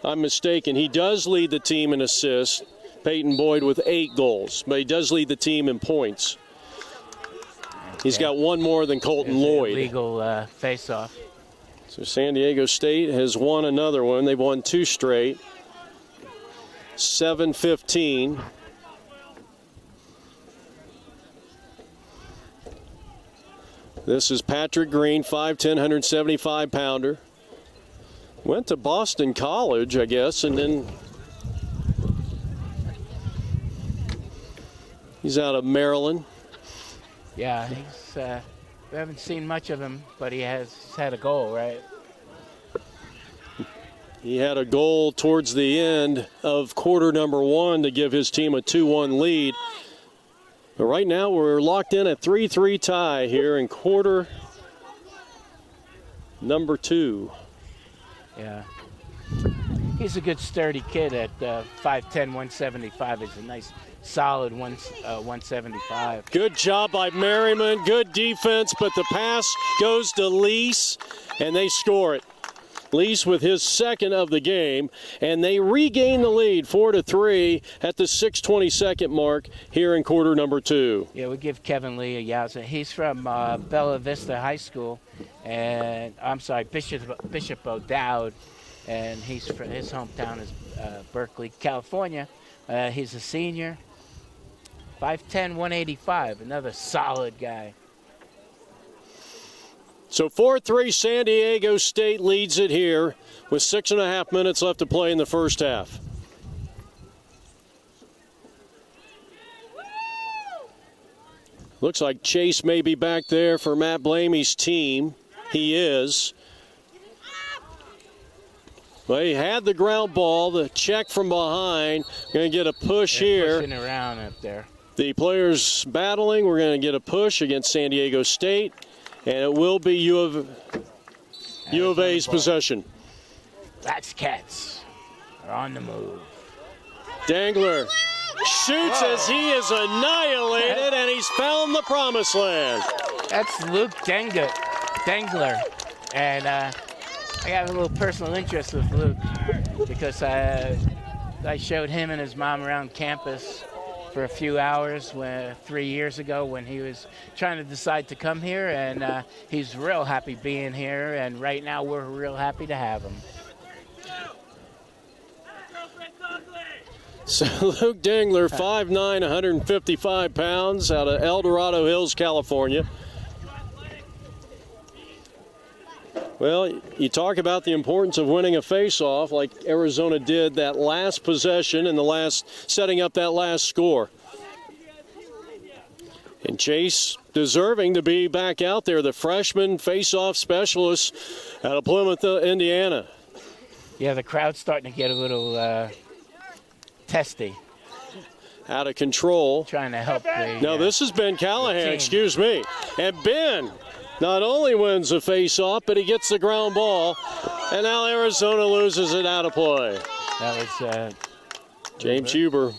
A: I'm mistaken. He does lead the team in assists. Peyton Boyd with 8 goals, but he does lead the team in points. He's got 1 more than Colton Lloyd.
B: Illegal face-off.
A: So San Diego State has won another one. They've won 2 straight. 7-15. This is Patrick Green, 5'10", 175-pounder. Went to Boston College, I guess, and then he's out of Maryland.
B: Yeah, we haven't seen much of him, but he's had a goal, right?
A: He had a goal towards the end of quarter number 1 to give his team a 2-1 lead. But right now we're locked in at 3-3 tie here in quarter number 2.
B: Yeah. He's a good sturdy kid at 5'10", 175. He's a nice solid 175.
A: Good job by Merriman. Good defense, but the pass goes to Lease, and they score it. Lease with his second of the game, and they regain the lead 4-3 at the 6:22 mark here in quarter number 2.
B: Yeah, we give Kevin Lee a yowza. He's from Bella Vista High School, and Bishop O'Dowd, and his hometown is Berkeley, California. He's a senior, 5'10", 185, another solid guy.
A: So 4-3, San Diego State leads it here with 6.5 minutes left to play in the first half. Looks like Chase may be back there for Matt Blamey's team. He is. Well, he had the ground ball, the check from behind. Going to get a push here.
B: Pushing around up there.
A: The players battling. We're going to get a push against San Diego State. And it will be U of A's possession.
B: That's Cats. They're on the move.
A: Dangler shoots as he is annihilated, and he's found the promised land.
B: That's Luke Dangler. And I have a little personal interest with Luke because I showed him and his mom around campus for a few hours 3 years ago when he was trying to decide to come here, and he's real happy being here, and right now we're real happy to have him.
A: So Luke Dangler, 5'9", 155 pounds, out of El Dorado Hills, California. Well, you talk about the importance of winning a face-off like Arizona did that last possession and setting up that last score. And Chase deserving to be back out there, the freshman face-off specialist out of Plymouth, Indiana.
B: Yeah, the crowd's starting to get a little testy.
A: Out of control.
B: Trying to help the...
A: No, this is Ben Callahan, excuse me. And Ben not only wins the face-off, but he gets the ground ball. And now Arizona loses it out of play.
B: That was
A: James Huber,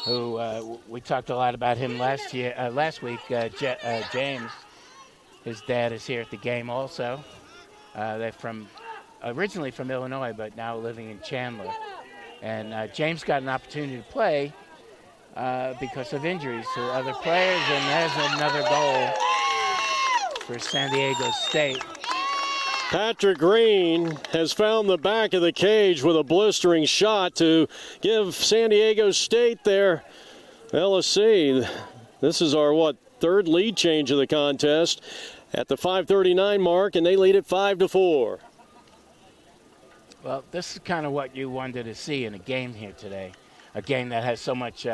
B: who we talked a lot about him last week. James, his dad is here at the game also. They're originally from Illinois, but now living in Chandler. And James got an opportunity to play because of injuries to other players, and there's another goal for San Diego State.
A: Patrick Green has found the back of the cage with a blistering shot to give San Diego State their, well, let's see, this is our, third lead change of the contest at the 5:39 mark, and they lead it 5-4.
B: Well, this is kind of what you wanted to see in a game here today, a game that has so much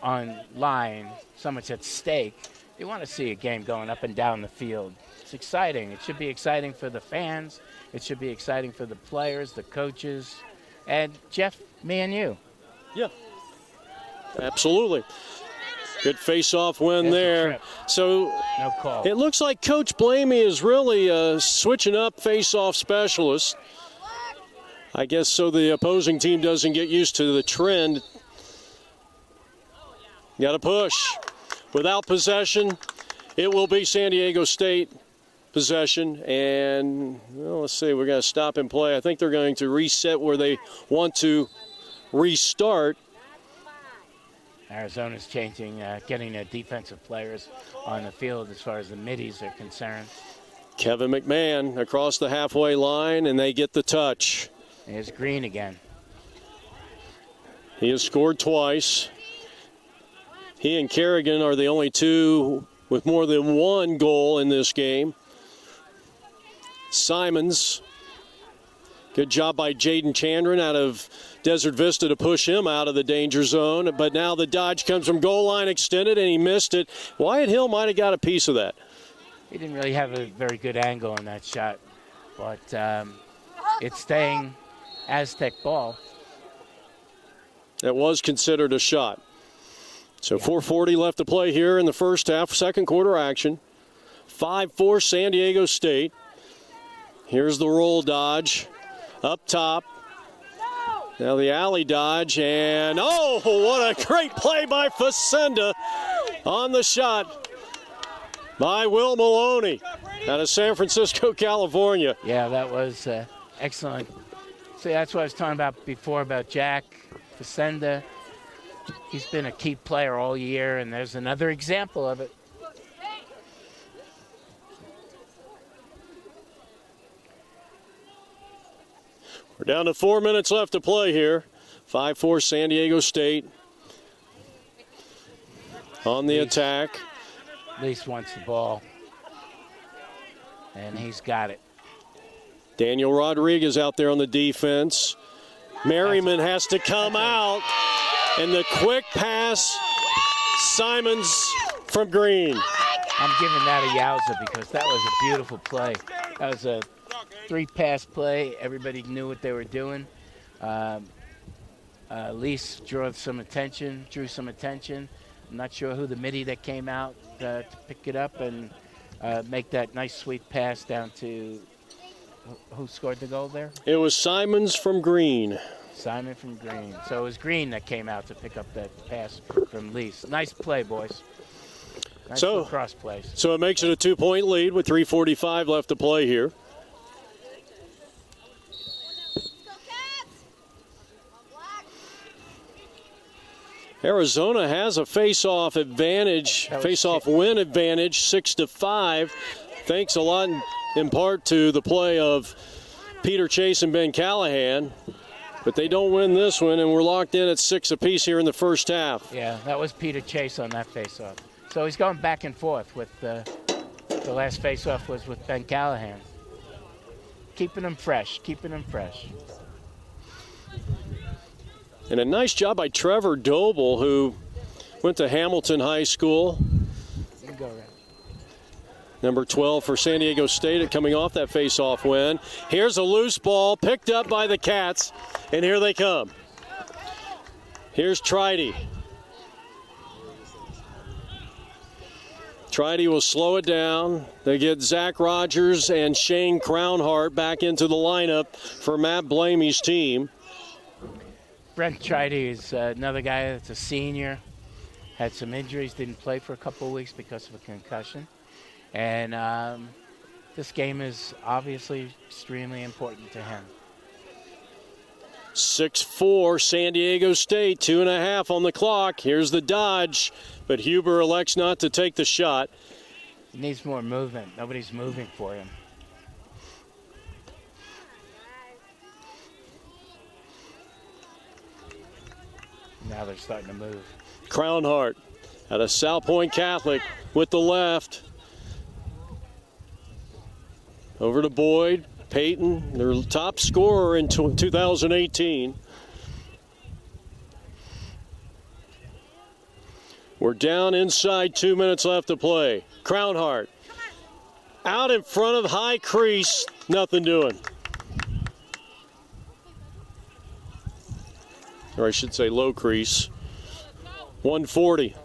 B: on line, so much at stake. You want to see a game going up and down the field. It's exciting. It should be exciting for the fans. It should be exciting for the players, the coaches, and Jeff, me and you.
A: Yeah, absolutely. Good face-off win there. So
B: no call.
A: It looks like Coach Blamey is really switching up face-off specialists. I guess so the opposing team doesn't get used to the trend. Got to push. Without possession, it will be San Diego State possession. And, well, let's see, we're going to stop and play. I think they're going to reset where they want to restart.
B: Arizona's changing, getting their defensive players on the field as far as the middies are concerned.
A: Kevin McMahon across the halfway line, and they get the touch.
B: There's Green again.
A: He has scored twice. He and Kerrigan are the only two with more than one goal in this game. Simons, good job by Jaden Chandron out of Desert Vista to push him out of the danger zone. But now the dodge comes from goal line extended, and he missed it. Wyatt Hill might have got a piece of that.
B: He didn't really have a very good angle in that shot. But it's staying Aztec ball.
A: That was considered a shot. So 4:40 left to play here in the first half, second quarter action. 5-4 San Diego State. Here's the roll dodge up top. Now the alley dodge, and oh, what a great play by Facenda on the shot by Will Maloney out of San Francisco, California.
B: Yeah, that was Excellent. See, that's what I was talking about before about Jack Facenda. He's been a key player all year, and there's another example of it.
A: We're down to 4 minutes left to play here. 5-4 San Diego State on the attack.
B: Least wants the ball, and he's got it.
A: Daniel Rodriguez out there on the defense. Merriman has to come out, and the quick pass, Simons from Green.
B: I'm giving that a yowza because that was a beautiful play. That was a 3-pass play. Everybody knew what they were doing. Lease drew some attention. I'm not sure who the midi that came out to pick it up and make that nice sweet pass down to who scored the goal there?
A: It was Simons from Green.
B: Simon from Green. So it was Green that came out to pick up that pass from Lease. Nice play, boys. Nice cross plays.
A: So it makes it a 2-point lead with 3:45 left to play here. Arizona has a face-off advantage, face-off win advantage, 6-5. Thanks a lot in part to the play of Peter Chase and Ben Callahan. But they don't win this one, and we're locked in at 6 apiece here in the first half.
B: Yeah, that was Peter Chase on that face-off. So he's going back and forth with the last face-off was with Ben Callahan. Keeping him fresh.
A: And a nice job by Trevor Doble, who went to Hamilton High School.
B: You go, Red.
A: Number 12 for San Diego State coming off that face-off win. Here's a loose ball picked up by the Cats, and here they come. Here's Tridy. Tridy will slow it down. They get Zach Rogers and Shane Crownhart back into the lineup for Matt Blamey's team.
B: Brent Tridy is another guy that's a senior. Had some injuries, didn't play for a couple of weeks because of a concussion. And this game is obviously extremely important to him.
A: 6-4 San Diego State, 2.5 on the clock. Here's the dodge, but Huber elects not to take the shot.
B: He needs more movement. Nobody's moving for him. Now they're starting to move.
A: Crownhart out of South Point Catholic with the left. Over to Boyd. Peyton, their top scorer in 2018. We're down inside 2 minutes left to play. Crownhart out in front of high crease. Nothing doing. Or I should say low crease. 140.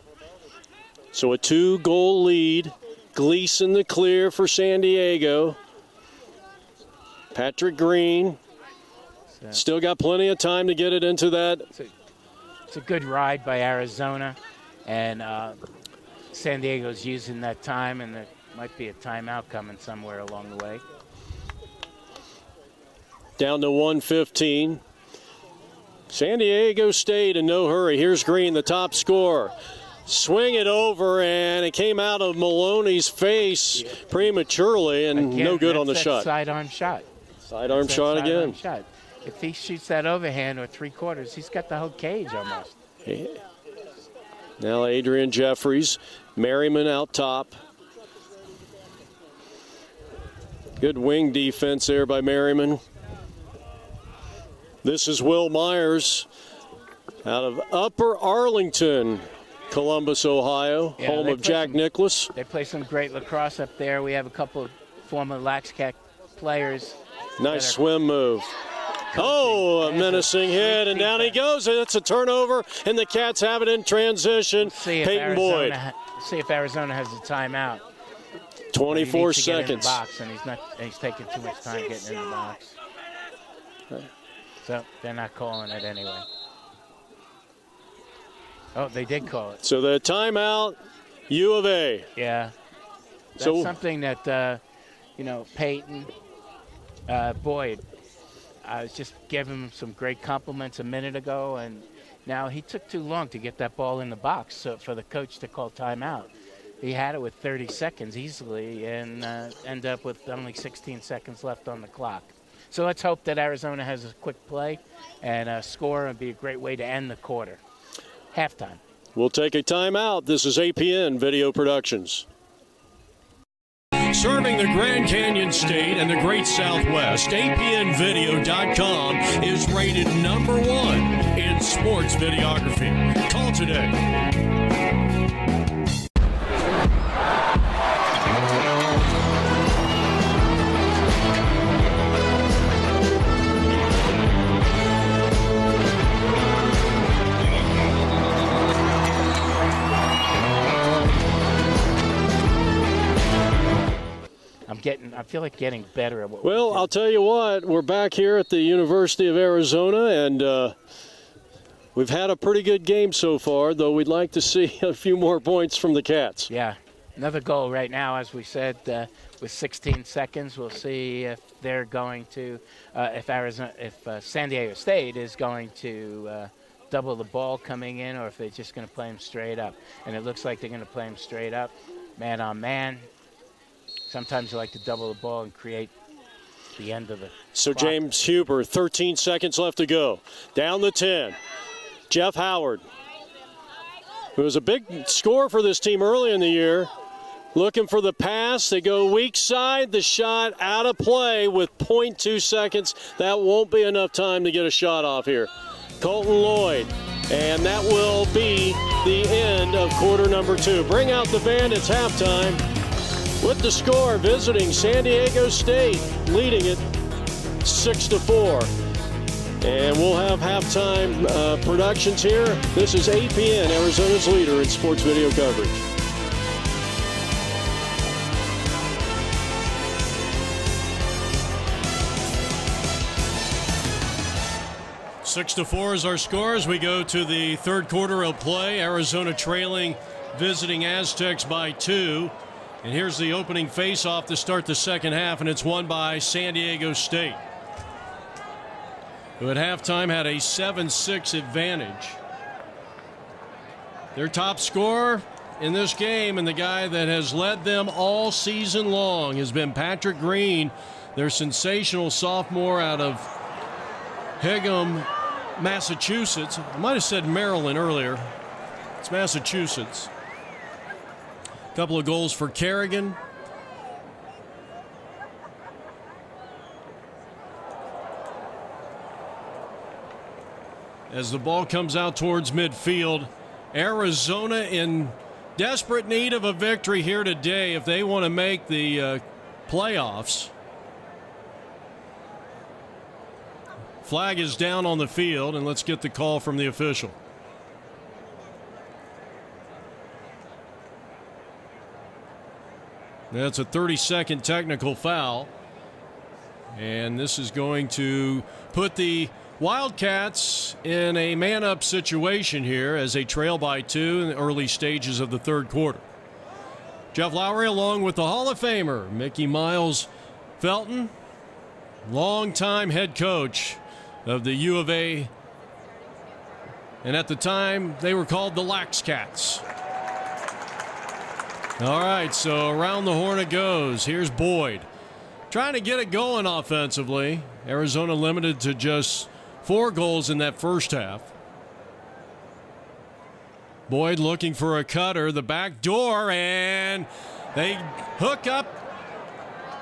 A: So a 2-goal lead. Gleason the clear for San Diego. Patrick Green. Still got plenty of time to get it into that.
B: It's a good ride by Arizona. And San Diego's using that time, and there might be a timeout coming somewhere along the way.
A: Down to 1:15. San Diego State in no hurry. Here's Green, the top scorer. Swing it over, and it came out of Maloney's face prematurely, and
B: again,
A: no good on the shot.
B: Sidearm shot.
A: Sidearm shot again.
B: Shot. If he shoots that overhand or three-quarters, he's got the whole cage almost.
A: Now Adrian Jeffries. Merriman out top. Good wing defense there by Merriman. This is Will Myers out of Upper Arlington, Columbus, Ohio, home of Jack Nicklaus.
B: They play some great lacrosse up there. We have a couple of former Laxcat players.
A: Nice swim move. Oh, a menacing hit, and down he goes. It's a turnover, and the Cats have it in transition. Peyton Boyd.
B: See if Arizona has a timeout.
A: 24 seconds.
B: In the box, and he's taking too much time getting in the box. So they're not calling it anyway. Oh, they did call it.
A: So the timeout, U of A.
B: Yeah. That's something that, Peyton, Boyd, I was just giving him some great compliments a minute ago, and now he took too long to get that ball in the box so for the coach to call timeout. He had it with 30 seconds easily and end up with only 16 seconds left on the clock. So let's hope that Arizona has a quick play and score, and be a great way to end the quarter. Halftime.
A: We'll take a timeout. This is APN Video Productions. Serving the Grand Canyon State and the Great Southwest, APNvideo.com is rated #1 in sports videography. Call today.
B: I feel like getting better at what
A: Well, I'll tell you what, we're back here at the University of Arizona, and we've had a pretty good game so far, though we'd like to see a few more points from the Cats.
B: Yeah, another goal right now, as we said, with 16 seconds. We'll see if they're going to, if San Diego State is going to double the ball coming in, or if they're just going to play them straight up. And it looks like they're going to play them straight up, man on man. Sometimes you like to double the ball and create the end of the
A: So
B: clock.
A: James Huber, 13 seconds left to go. Down the 10. Jeff Howard, who was a big scorer for this team early in the year, looking for the pass. They go weak side. The shot out of play with 0.2 seconds. That won't be enough time to get a shot off here. Colton Lloyd. And that will be the end of quarter number 2. Bring out the band. It's halftime. With the score, visiting San Diego State, leading it 6-4. And we'll have halftime productions here. This is APN, Arizona's leader in sports video coverage. Six to 4 is our score as we go to the third quarter of play. Arizona trailing, visiting Aztecs by 2. And here's the opening face-off to start the second half, and it's won by San Diego State, who at halftime had a 7-6 advantage. Their top scorer in this game, and the guy that has led them all season long, has been Patrick Green, their sensational sophomore out of Hingham, Massachusetts. I might have said Maryland earlier. It's Massachusetts. Couple of goals for Kerrigan. As the ball comes out towards midfield, Arizona in desperate need of a victory here today if they want to make the playoffs. Flag is down on the field, and let's get the call from the official. That's a 30-second technical foul. And this is going to put the Wildcats in a man-up situation here as they trail by 2 in the early stages of the third quarter. Jeff Lowry along with the Hall of Famer, Mickey Miles Felton, longtime head coach of the U of A. And at the time, they were called the Wildcats. All right, so around the horn it goes. Here's Boyd trying to get it going offensively. Arizona limited to just 4 goals in that first half. Boyd looking for a cutter, the back door, and they hook up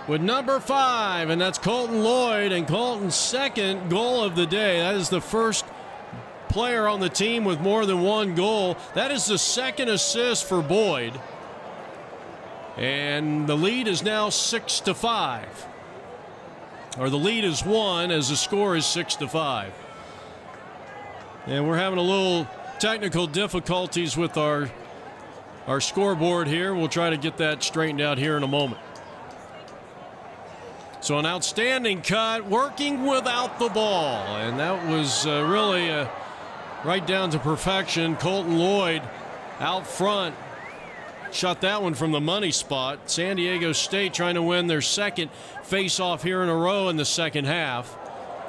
A: with number 5, and that's Colton Lloyd, and Colton's second goal of the day. That is the first player on the team with more than 1 goal. That is the second assist for Boyd. And the lead is now 6-5. Or the lead is 1 as the score is 6-5. And we're having a little technical difficulties with our scoreboard here. We'll try to get that straightened out here in a moment. So an outstanding cut, working without the ball. And that was really right down to perfection. Colton Lloyd out front shot that one from the money spot. San Diego State trying to win their second face-off here in a row in the second half.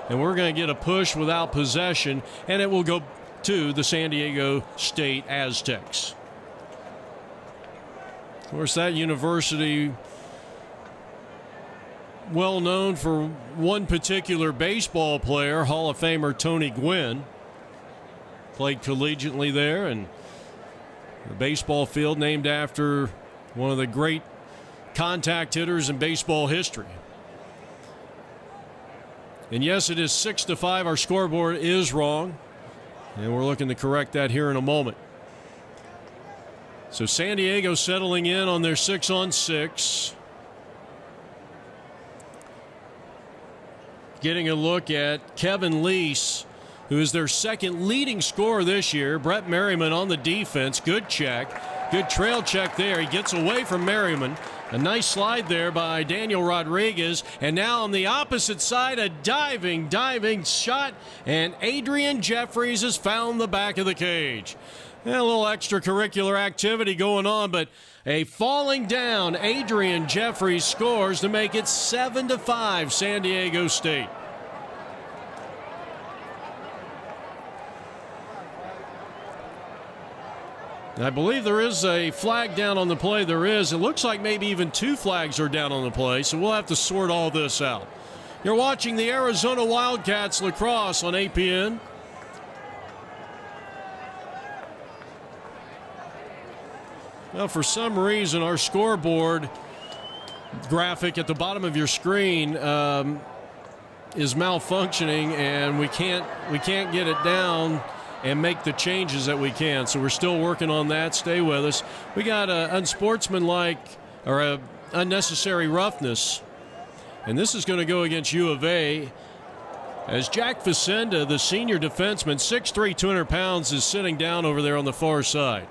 A: and we're going to get a push without possession, and it will go to the San Diego State Aztecs. Of course, that university, well known for one particular baseball player, Hall of Famer Tony Gwynn. Played collegiately there, and the baseball field named after one of the great contact hitters in baseball history. And yes, it is 6-5. Our scoreboard is wrong, and we're looking to correct that here in a moment. So San Diego settling in on their 6-on-6. Getting a look at Kevin Lease, who is their second leading scorer this year. Brett Merriman on the defense. Good check. Good trail check there. He gets away from Merriman. A nice slide there by Daniel Rodriguez. And now on the opposite side, a diving shot. And Adrian Jeffries has found the back of the cage. And a little extracurricular activity going on, but a falling down Adrian Jeffries scores to make it 7-5 San Diego State. I believe there is a flag down on the play. There is. It looks like maybe even two flags are down on the play, so we'll have to sort all this out. You're watching the Arizona Wildcats lacrosse on APN. Well, for some reason, our scoreboard graphic at the bottom of your screen is malfunctioning, and we can't get it down and make the changes that we can. So we're still working on that. Stay with us. We got a unsportsmanlike or a unnecessary roughness, and this is going to go against U of A. As Jack Facenda, the senior defenseman, 6'3", 200 pounds, is sitting down over there on the far side.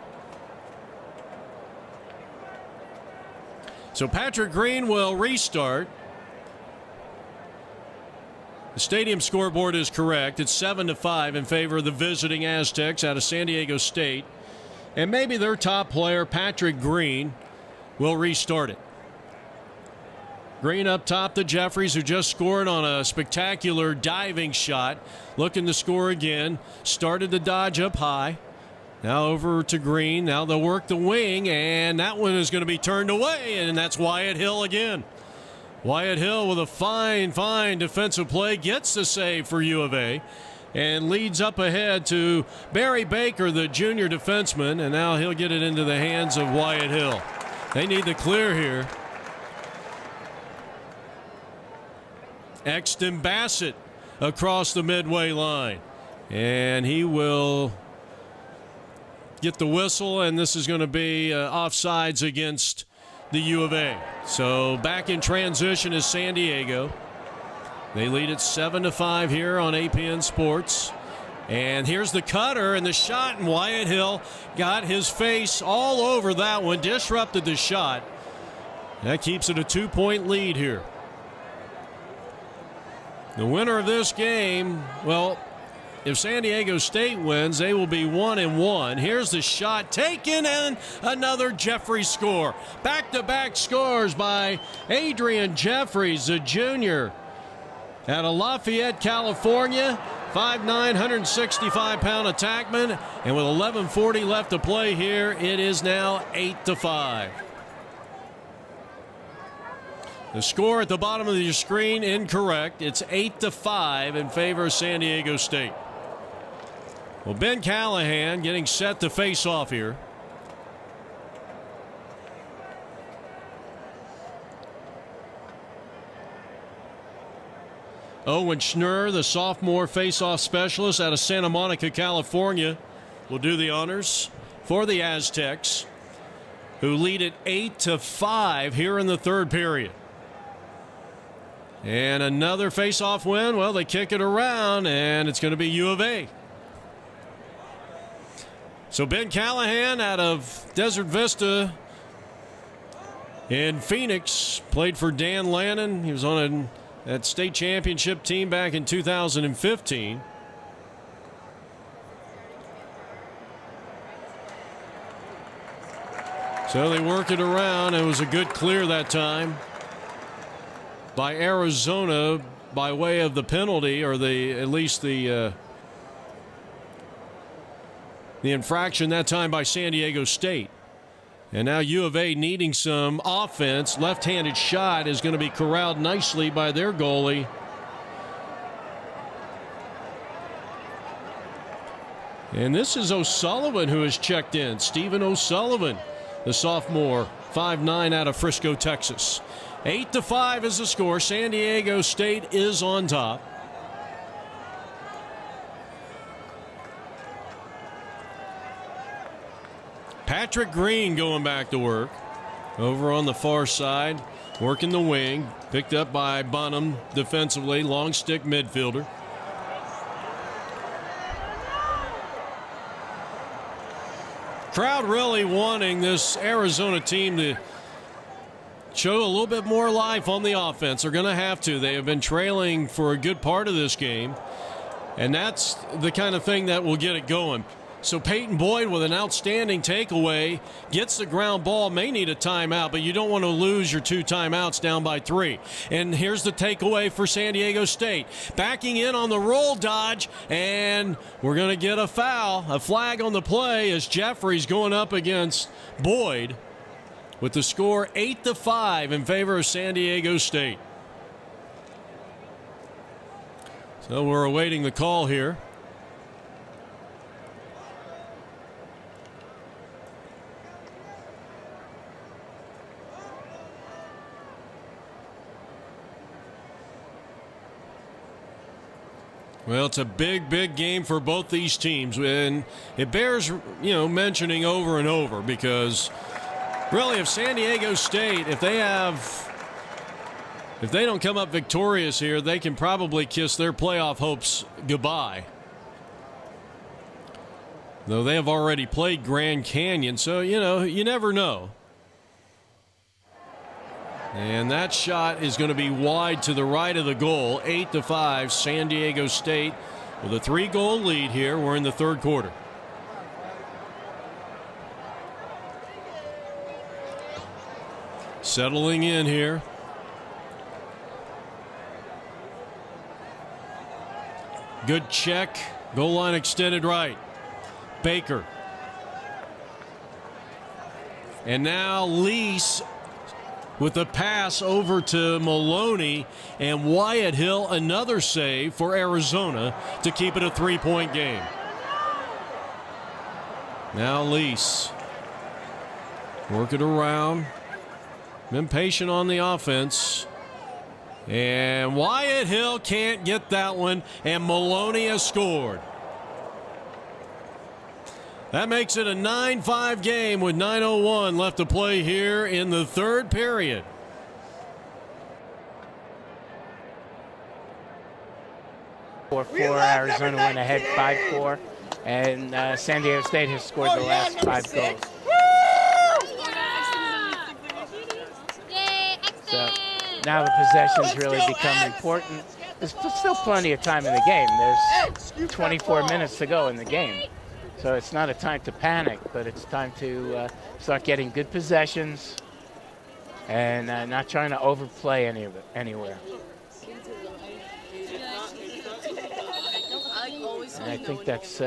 A: So Patrick Green will restart. The stadium scoreboard is correct. It's 7-5 in favor of the visiting Aztecs out of San Diego State. And maybe their top player, Patrick Green, will restart it. Green up top to Jeffries, who just scored on a spectacular diving shot. Looking to score again. Started to dodge up high. Now over to Green. Now they'll work the wing, and that one is going to be turned away, and that's Wyatt Hill again. Wyatt Hill with a fine defensive play, gets the save for U of A, and leads up ahead to Barry Baker, the junior defenseman, and now he'll get it into the hands of Wyatt Hill. They need the clear here. Exton Bassett across the midway line, and he will get the whistle, and this is going to be offsides against the U of A. So back in transition is San Diego. They lead it 7-5 here on APN Sports. And here's the cutter and the shot, and Wyatt Hill got his face all over that one, disrupted the shot. That keeps it a 2-point lead here. The winner of this game, well, if San Diego State wins, they will be 1-1. Here's the shot taken, and another Jeffries score. Back-to-back scores by Adrian Jeffries, the junior, out of Lafayette, California. 5'9", 165-pound attackman, and with 11:40 left to play here, it is now 8-5. The score at the bottom of your screen incorrect. It's 8-5 in favor of San Diego State. Well, Ben Callahan getting set to face off here. Owen Schnurr, the sophomore face-off specialist out of Santa Monica, California, will do the honors for the Aztecs, who lead at 8-5 here in the third period. And another face-off win. Well, they kick it around, and it's going to be U of A. So Ben Callahan out of Desert Vista in Phoenix played for Dan Lannon. He was on that state championship team back in 2015. So they work it around. It was a good clear that time by Arizona. by way of the penalty, or at least the infraction that time by San Diego State. And now U of A needing some offense. Left-handed shot is going to be corralled nicely by their goalie. And this is O'Sullivan who has checked in. Stephen O'Sullivan, the sophomore, 5'9" out of Frisco, Texas. 8-5 is the score. San Diego State is on top. Patrick Green going back to work. Over on the far side, working the wing. Picked up by Bonham defensively, long stick midfielder. Crowd really wanting this Arizona team to show a little bit more life on the offense. They're going to have to. They have been trailing for a good part of this game, and that's the kind of thing that will get it going. So Peyton Boyd with an outstanding takeaway, gets the ground ball, may need a timeout, but you don't want to lose your 2 timeouts down by 3. And here's the takeaway for San Diego State. Backing in on the roll dodge, and we're going to get a foul, a flag on the play as Jeffries going up against Boyd with the score 8-5 in favor of San Diego State. So we're awaiting the call here. Well, it's a big, big game for both these teams, and it bears, mentioning over and over, because really, if San Diego State, if they don't come up victorious here, they can probably kiss their playoff hopes goodbye. Though they have already played Grand Canyon, so, you never know. And that shot is going to be wide to the right of the goal. 8-5, San Diego State with a 3-goal lead here. We're in the third quarter. Settling in here. Good check. Goal line extended right. Baker. And now Lease with the pass over to Maloney, and Wyatt Hill, another save for Arizona to keep it a 3-point game. Now Lease. Work it around. Been patient on the offense. And Wyatt Hill can't get that one, and Maloney has scored. That makes it a 9-5 game with 9:01 left to play here in the third period.
B: For Arizona went ahead 5-4, and San Diego State has scored the last 5 goals. So now the possessions really become important. There's still plenty of time in the game. There's 24 minutes to go in the game. So it's not a time to panic, but it's time to start getting good possessions and not trying to overplay anywhere. And I think that's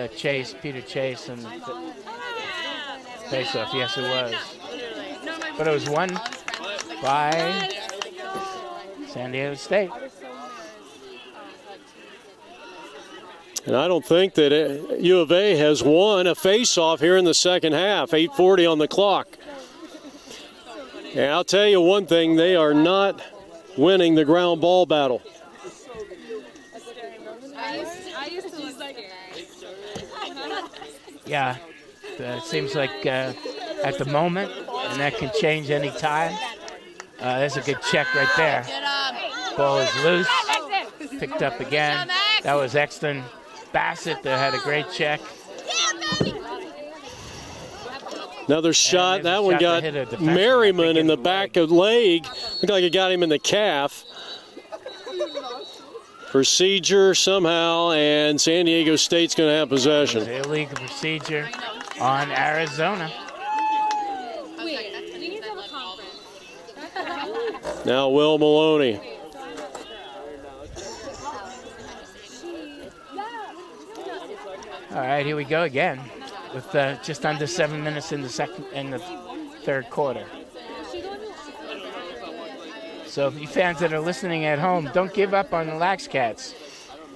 B: Peter Chase, and face-off. Yes, it was. But it was won by San Diego State.
A: And I don't think that U of A has won a face-off here in the second half. 8:40 on the clock. And I'll tell you one thing, they are not winning the ground ball battle.
B: Yeah, it seems like at the moment, and that can change any time. There's a good check right there. Ball is loose, picked up again. That was Exton Bassett that had a great check.
A: Another shot. That one got Merriman in the back of the leg. Looked like it got him in the calf. Procedure somehow, and San Diego State's going to have possession.
B: Illegal procedure on Arizona.
A: Now Will Maloney.
B: All right, here we go again with just under 7 minutes in the third quarter. So if you fans that are listening at home, don't give up on the Wildcats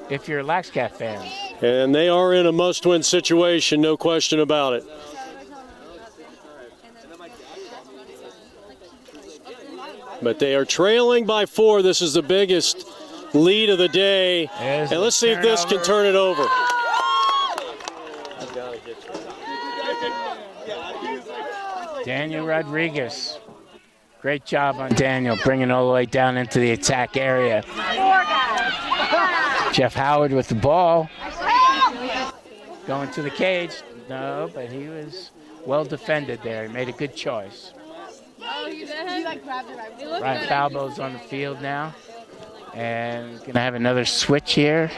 B: if you're a Wildcat fan.
A: And they are in a must-win situation, no question about it. But they are trailing by 4. This is the biggest lead of the day. And let's see if this can turn it over.
B: Daniel Rodriguez. Great job on Daniel, bringing it all the way down into the attack area. Jeff Howard with the ball. Going to the cage. No, but he was well defended there. He made a good choice.
C: Oh, you did? He like grabbed it right.
B: Ryan Falbo's on the field now. And going to have another switch here.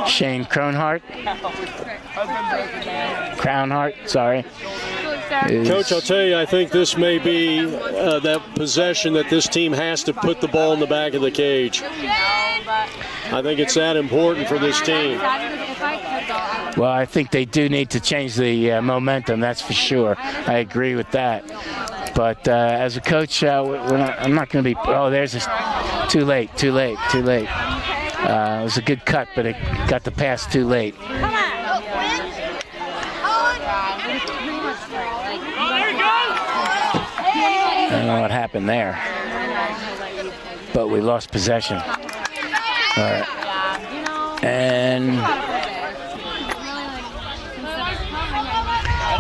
B: Shane Crownhart, sorry.
A: Coach, I'll tell you, I think this may be that possession that this team has to put the ball in the back of the cage. I think it's that important for this team.
B: Well, I think they do need to change the momentum, that's for sure. I agree with that. But as a coach, I'm not going to be. Oh, there's a. Too late. It was a good cut, but it got the pass too late. I don't know what happened there, but we lost possession. All right. And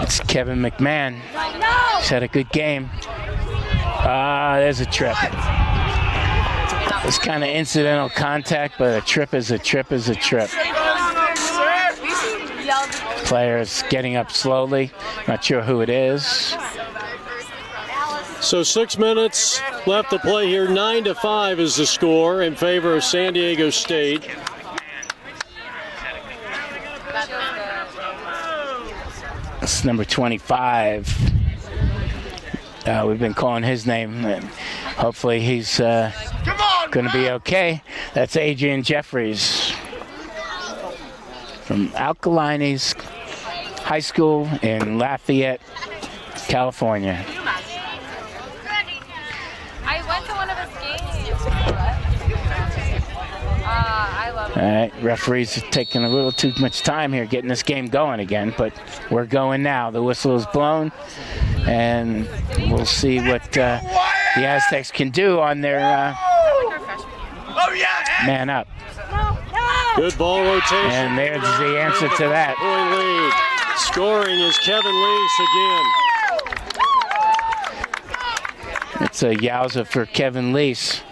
B: it's Kevin McMahon. He's had a good game. There's a trip. It's kind of incidental contact, but a trip is a trip. Players getting up slowly. Not sure who it is.
A: So 6 minutes left to play here. 9-5 is the score in favor of San Diego State.
B: It's number 25. We've been calling his name. Hopefully he's going to be okay. That's Adrian Jeffries from Alcalinas High School in Lafayette, California.
C: I went to one of his games. I love it.
B: All right, referees are taking a little too much time here getting this game going again, but we're going now. The whistle is blown, and we'll see what the Aztecs can do on their man up.
A: Good ball rotation.
B: And there's the answer to that.
A: Point lead. Scoring is Kevin Lease again.
B: It's a yowza for Kevin Lease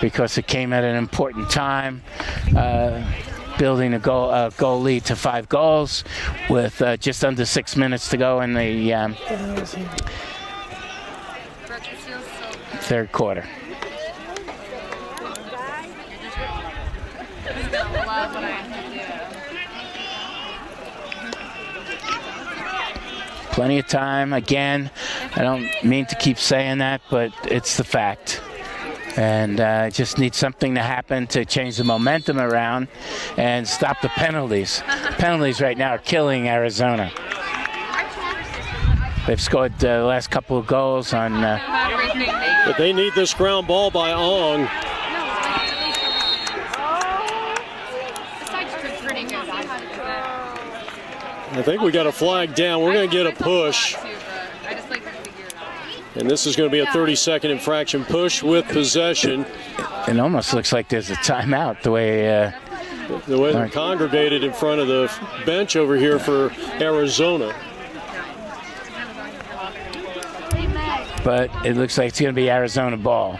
B: because it came at an important time, building a goal lead to 5 goals with just under 6 minutes to go in the third quarter. Plenty of time. Again, I don't mean to keep saying that, but it's the fact. And just need something to happen to change the momentum around and stop the penalties. Penalties right now are killing Arizona. They've scored the last couple of goals on...
A: but they need this ground ball by Ong. I think we got a flag down. We're going to get a push. And this is going to be a 30-second infraction. Push with possession.
B: It almost looks like there's a timeout the way
A: they're congregated in front of the bench over here for Arizona.
B: But it looks like it's going to be Arizona ball.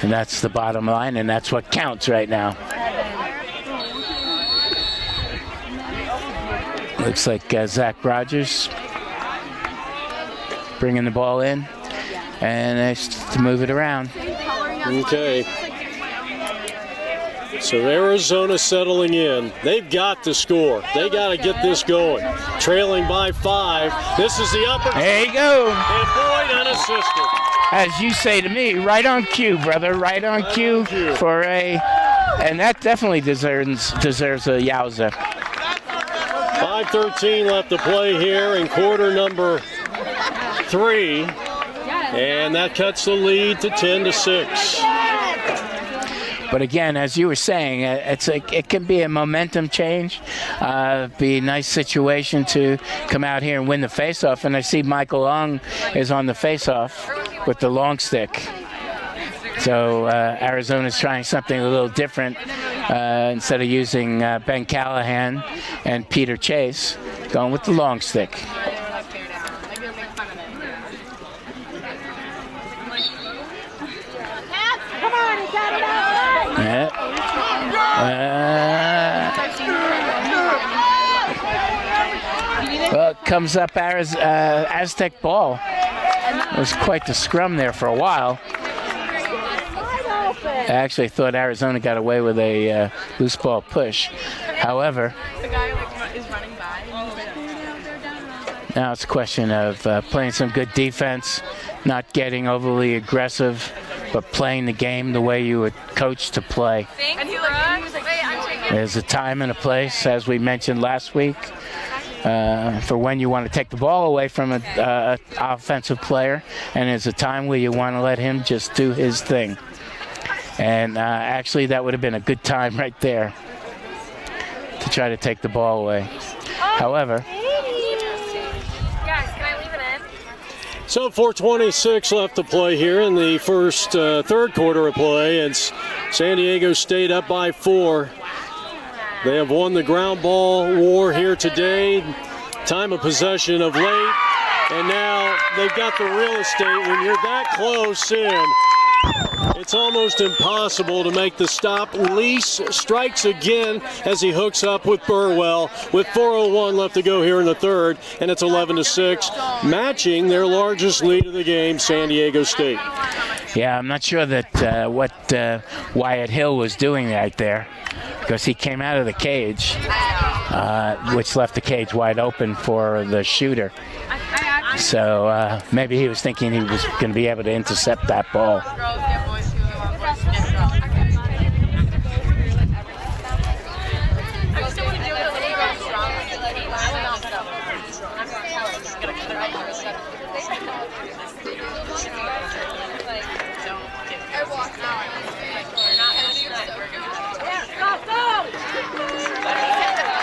B: And that's the bottom line, and that's what counts right now. Looks like Zach Rogers bringing the ball in, and it's to move it around.
A: Okay. So Arizona settling in. They've got to score. They got to get this going. Trailing by 5. This is the upper.
B: There you go.
A: And Boyd unassisted.
B: As you say to me, right on cue, brother. Right on cue for a, and that definitely deserves a yowza.
A: 5:13 left to play here in quarter number 3. And that cuts the lead to 10-6.
D: But again, as you were saying, it can be a momentum change. Be a nice situation to come out here and win the faceoff. And I see Michael Ong is on the faceoff with the long stick. So Arizona's trying something a little different. Instead of using Ben Callahan and Peter Chase, going with the long stick. Well, it comes up Aztec ball. It was quite the scrum there for a while. I actually thought Arizona got away with a loose ball push. However, now it's a question of playing some good defense, not getting overly aggressive, but playing the game the way you would coach to play. There's a time and a place, as we mentioned last week, for when you want to take the ball away from an offensive player, and there's a time where you want to let him just do his thing. And actually, that would have been a good time right there to try to take the ball away. However,
A: so 4:26 left to play here in the first third quarter of play. It's San Diego State up by 4. They have won the ground ball war here today. Time of possession of late. And now they've got the real estate. When you're that close in, it's almost impossible to make the stop. Lease strikes again as he hooks up with Burwell with 4:01 left to go here in the third, and it's 11-6, matching their largest lead of the game, San Diego State.
D: Yeah, I'm not sure that what Wyatt Hill was doing right there, because he came out of the cage, which left the cage wide open for the shooter. So maybe he was thinking he was going to be able to intercept that ball.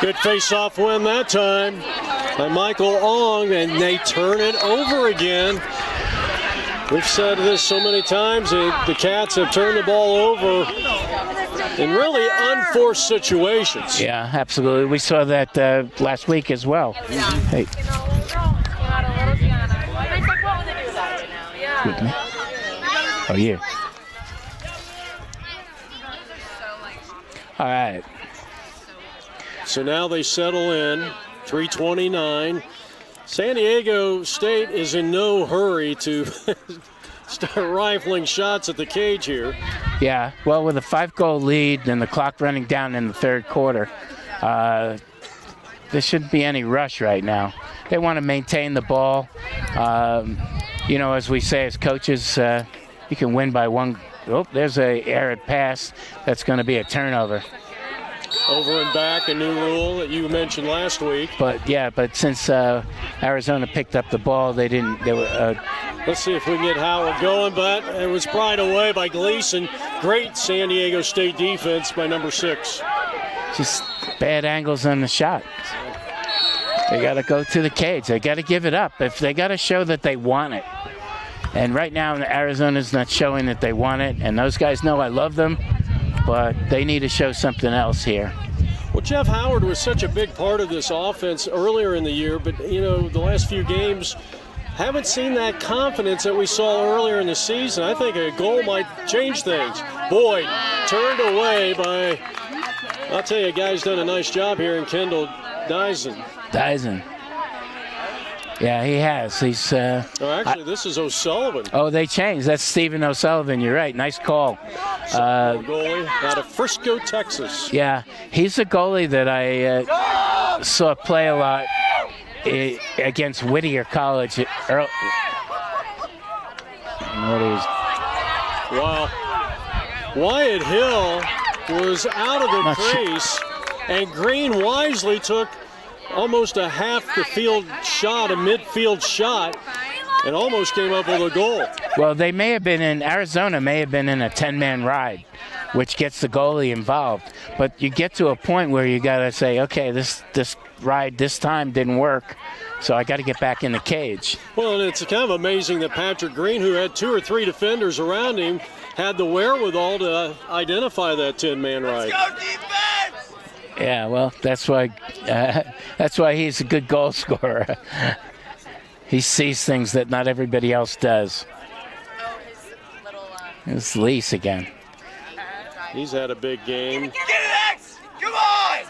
A: Good face-off win that time by Michael Ong, and they turn it over again. We've said this so many times, the Cats have turned the ball over in really unforced situations.
D: Yeah, absolutely. We saw that last week as well. Hey. With me? Oh, you. All right.
A: So now they settle in, 3:29. San Diego State is in no hurry to start rifling shots at the cage here.
D: Yeah, well, with a 5-goal lead and the clock running down in the third quarter, there shouldn't be any rush right now. They want to maintain the ball. You know, as we say as coaches, you can win by one. Oh, there's a errant pass. That's going to be a turnover.
A: Over and back, a new rule that you mentioned last week.
D: But yeah, but since Arizona picked up the ball, they didn't. They were.
A: Let's see if we can get Howard going, but it was pried away by Gleason. Great San Diego State defense by number 6.
D: Just bad angles on the shot. They got to go to the cage. They got to give it up. If they got to show that they want it. And right now, Arizona's not showing that they want it. And those guys know I love them, but they need to show something else here.
A: Well, Jeff Howard was such a big part of this offense earlier in the year, but, you know, the last few games haven't seen that confidence that we saw earlier in the season. I think a goal might change things. Boyd turned away by, I'll tell you, a guy's done a nice job here in Kendall Dyson.
D: Yeah, he has. He's.
A: Actually, this is O'Sullivan.
D: Oh, they changed. That's Stephen O'Sullivan. You're right. Nice call.
A: Goalie out of Frisco, Texas.
D: Yeah, he's a goalie that I saw play a lot against Whittier College.
A: Wow. Wyatt Hill was out of the crease, and Green wisely took almost a half the field shot, a midfield shot, and almost came up with a goal.
D: Well, Arizona may have been in a 10-man ride, which gets the goalie involved. But you get to a point where you got to say, okay, this ride this time didn't work, so I got to get back in the cage.
A: Well, and it's kind of amazing that Patrick Green, who had 2 or 3 defenders around him, had the wherewithal to identify that 10-man ride.
E: Let's go defense!
D: Yeah, well, that's why he's a good goal scorer. He sees things that not everybody else does. It's Lease again.
A: He's had a big game.
E: Get it, X! Come on!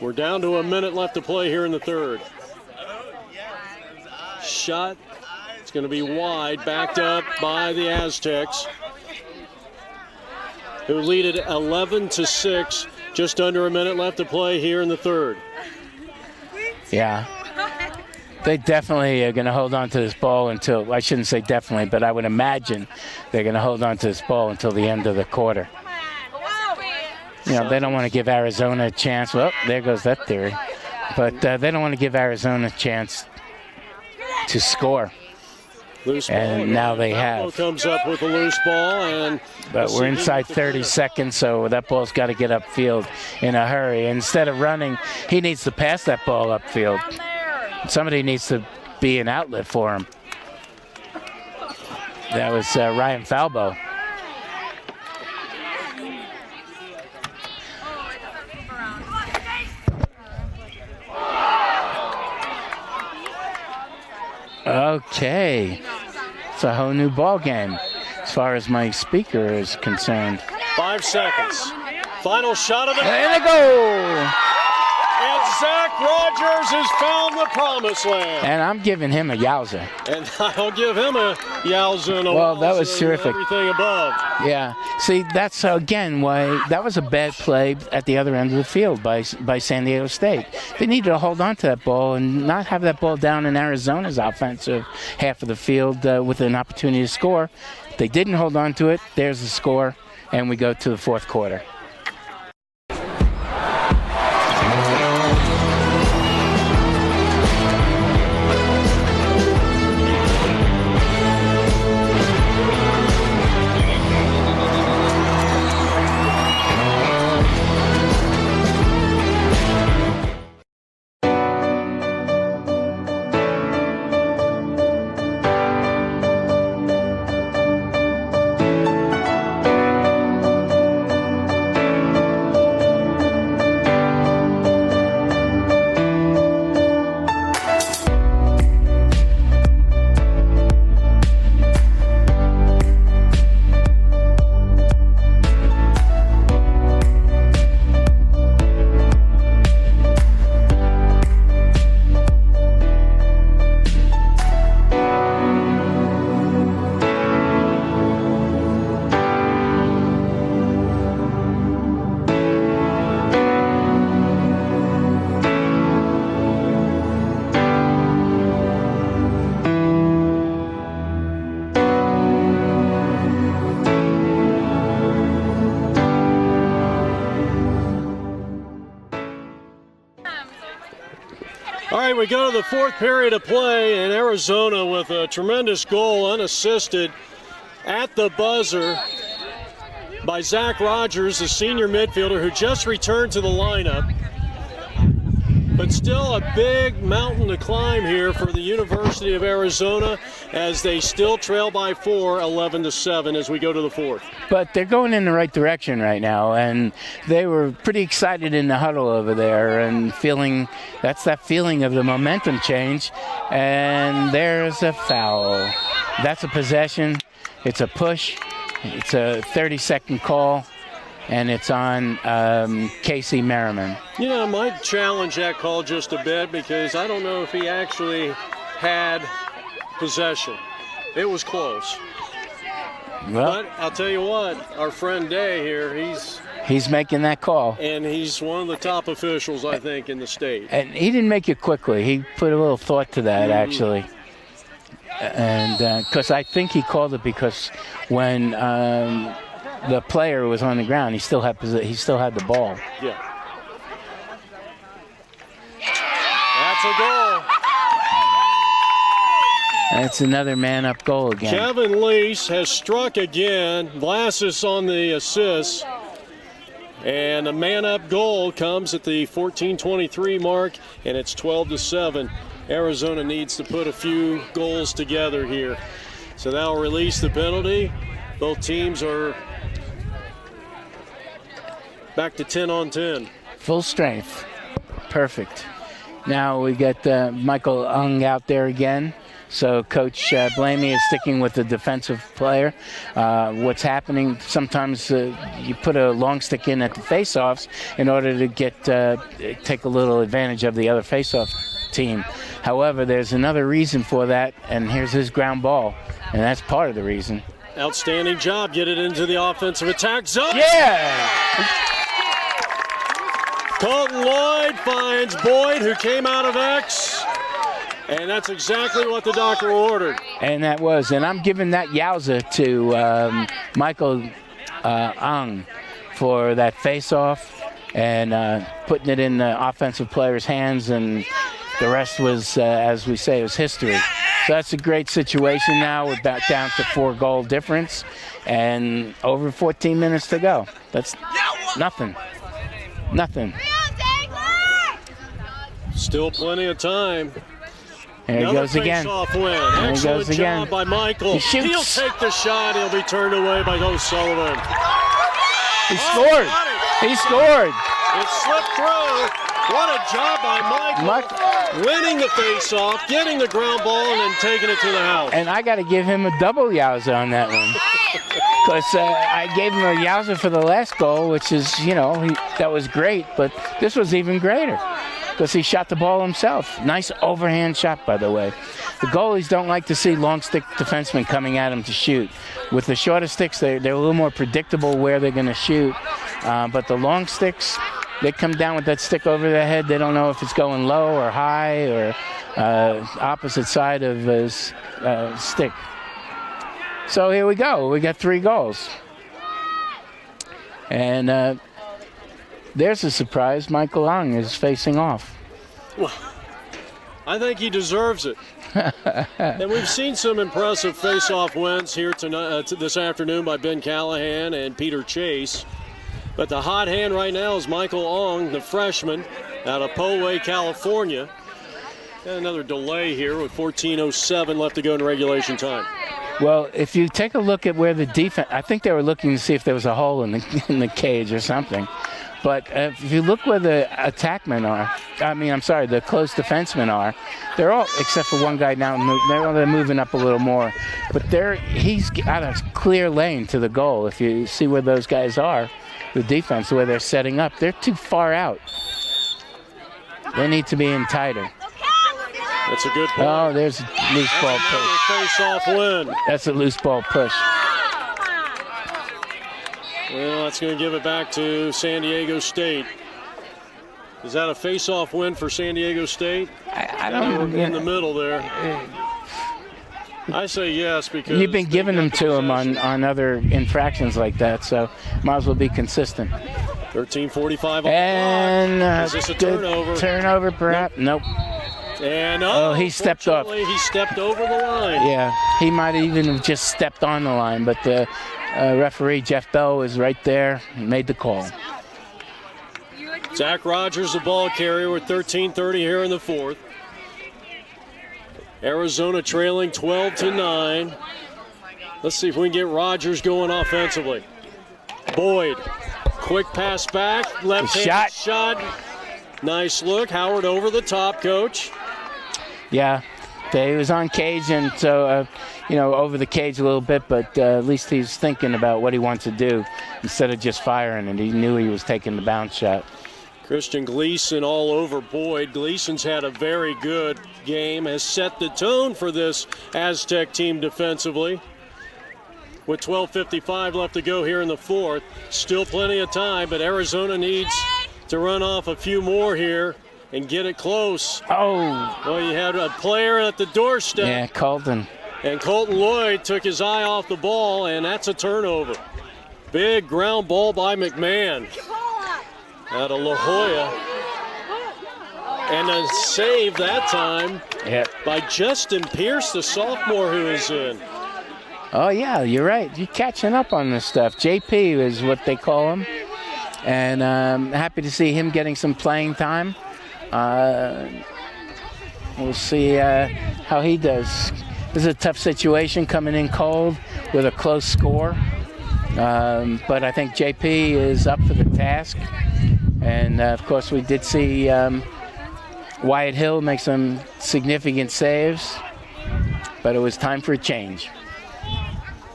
A: We're down to a minute left to play here in the third. Shot. It's going to be wide, backed up by the Aztecs, who lead it 11-6. Just under a minute left to play here in the third.
D: Yeah. They definitely are going to hold on to this ball until, I shouldn't say definitely, but I would imagine they're going to hold on to this ball until the end of the quarter. You know, they don't want to give Arizona a chance. Well, there goes that theory. But they don't want to give Arizona a chance to score.
A: Loose ball.
D: And now they have.
A: Comes up with a loose ball,
D: but we're inside 30 seconds, so that ball's got to get upfield in a hurry. Instead of running, he needs to pass that ball upfield. Somebody needs to be an outlet for him. That was Ryan Falbo. Okay. It's a whole new ball game as far as my speaker is concerned.
A: 5 seconds. Final shot of the
D: There they go.
A: And Zach Rogers has found the promised land.
D: And I'm giving him a yowza.
A: And I'll give him a yowza and a
D: well, that was terrific.
A: Everything above.
D: Yeah. See, that's again why that was a bad play at the other end of the field by San Diego State. They needed to hold on to that ball and not have that ball down in Arizona's offensive half of the field with an opportunity to score. They didn't hold on to it. There's the score, and we go to the fourth quarter.
A: All right, we go to the fourth period of play, and Arizona with a tremendous goal unassisted at the buzzer by Zach Rogers, the senior midfielder who just returned to the lineup. But still a big mountain to climb here for the University of Arizona as they still trail by 4, 11-7 as we go to the fourth.
D: But they're going in the right direction right now, and they were pretty excited in the huddle over there and feeling, that's that feeling of the momentum change. And there's a foul. That's a possession. It's a push. It's a 30-second call. And it's on Casey Merriman.
A: You know, I might challenge that call just a bit because I don't know if he actually had possession. It was close.
D: Well,
A: but I'll tell you what, our friend Day here,
D: he's making that call.
A: And he's one of the top officials, I think, in the state.
D: And he didn't make it quickly. He put a little thought to that, actually. And because I think he called it because when the player was on the ground, he still had the ball.
A: Yeah. That's a goal.
D: That's another man-up goal again.
A: Kevin Lease has struck again. Vlasis on the assist. And a man-up goal comes at the 14:23 mark, and it's 12-7. Arizona needs to put a few goals together here. So that'll release the penalty. Both teams are back to 10-on-10.
D: Full strength. Perfect. Now we got Michael Ung out there again. So Coach Blamey is sticking with the defensive player. What's happening, sometimes you put a long stick in at the face-offs in order to take a little advantage of the other face-off team. However, there's another reason for that, and here's his ground ball, and that's part of the reason.
A: Outstanding job. Get it into the offensive attack zone.
D: Yeah!
A: Colton Lloyd finds Boyd, who came out of X. And that's exactly what the doctor ordered.
D: And that was. And I'm giving that yowza to Michael Ung for that face-off and putting it in the offensive player's hands. And the rest was, as we say, was history. So that's a great situation now. We're back down to 4-goal difference and over 14 minutes to go. That's nothing. Nothing.
A: Still plenty of time.
D: There he goes again.
A: Win.
D: There he
A: Excellent
D: goes again.
A: job by Michael.
D: He shoots.
A: He'll take the shot. He'll be turned away by O'Sullivan.
D: He scored. He scored.
A: It slipped through. What a job by Michael. Winning the face-off, getting the ground ball, and then taking it to the house.
D: And I got to give him a double yowza on that one. Because I gave him a yowza for the last goal, which is, that was great. But this was even greater because he shot the ball himself. Nice overhand shot, by the way. The goalies don't like to see long stick defensemen coming at them to shoot. With the shorter sticks, they're a little more predictable where they're going to shoot. But the long sticks, they come down with that stick over their head. They don't know if it's going low or high or opposite side of his stick. So here we go. We got 3 goals. And there's a surprise. Michael Ung is facing off.
A: Well, I think he deserves it. And we've seen some impressive face-off wins here tonight, this afternoon by Ben Callahan and Peter Chase. But the hot hand right now is Michael Ong, the freshman out of Poway, California. Got another delay here with 14:07 left to go in regulation time.
D: Well, if you take a look at where the defense, I think they were looking to see if there was a hole in the cage or something. But if you look where the attackmen are, the close defensemen are, they're all, except for one guy now, they're moving up a little more. But he's got a clear lane to the goal. If you see where those guys are, the defense, where they're setting up, they're too far out. They need to be in tighter.
A: That's a good point.
D: Oh, there's a loose ball push.
A: Face-off win.
D: That's a loose ball push.
A: Well, that's going to give it back to San Diego State. Is that a face-off win for San Diego State?
D: I don't know.
A: In the middle there. I say yes because
D: you've been giving them to him on other infractions like that, so might as well be consistent.
A: 13:45 on
D: and
A: the clock. Is this a turnover?
D: Turnover, perhaps? Nope.
A: And
D: he stepped up.
A: He stepped over the line.
D: Yeah, he might even have just stepped on the line, but the referee, Jeff Bell, was right there and made the call.
A: Zach Rogers, the ball carrier, with 13:30 here in the fourth. Arizona trailing 12-9. Let's see if we can get Rogers going offensively. Boyd, quick pass back, left-handed shot. Nice look. Howard over the top, coach.
D: Yeah, he was on cage, and so, over the cage a little bit, but at least he's thinking about what he wants to do instead of just firing, and he knew he was taking the bounce shot.
A: Christian Gleason all over Boyd. Gleason's had a very good game, has set the tone for this Aztec team defensively. With 12:55 left to go here in the fourth. Still plenty of time, but Arizona needs to run off a few more here and get it close.
D: Oh.
A: Well, you had a player at the doorstep.
D: Yeah, Colton.
A: And Colton Lloyd took his eye off the ball, and that's a turnover. Big ground ball by McMahon. Out of La Jolla. And a save that time
D: Yep.
A: by Justin Pierce, the sophomore who is in.
D: Oh, yeah, you're right. You're catching up on this stuff. JP is what they call him. And happy to see him getting some playing time. We'll see how he does. This is a tough situation coming in cold with a close score. But I think JP is up for the task. And, of course, we did see Wyatt Hill make some significant saves. But it was time for a change.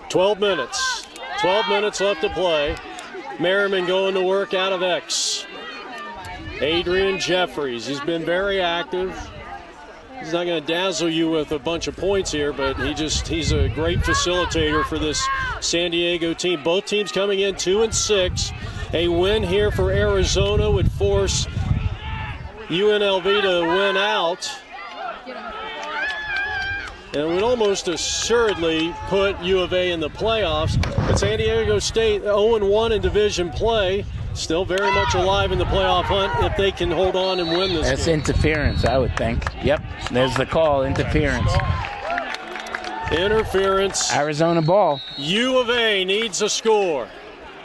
A: 12 minutes. 12 minutes left to play. Merriman going to work out of X. Adrian Jeffries, he's been very active. He's not going to dazzle you with a bunch of points here, but he's a great facilitator for this San Diego team. Both teams coming in 2-6. A win here for Arizona would force UNLV to win out. And it would almost assuredly put U of A in the playoffs. But San Diego State 0-1 in division play. Still very much alive in the playoff hunt if they can hold on and win this
D: That's
A: game.
D: interference, I would think. Yep, there's the call, interference.
A: Interference.
D: Arizona ball.
A: U of A needs a score.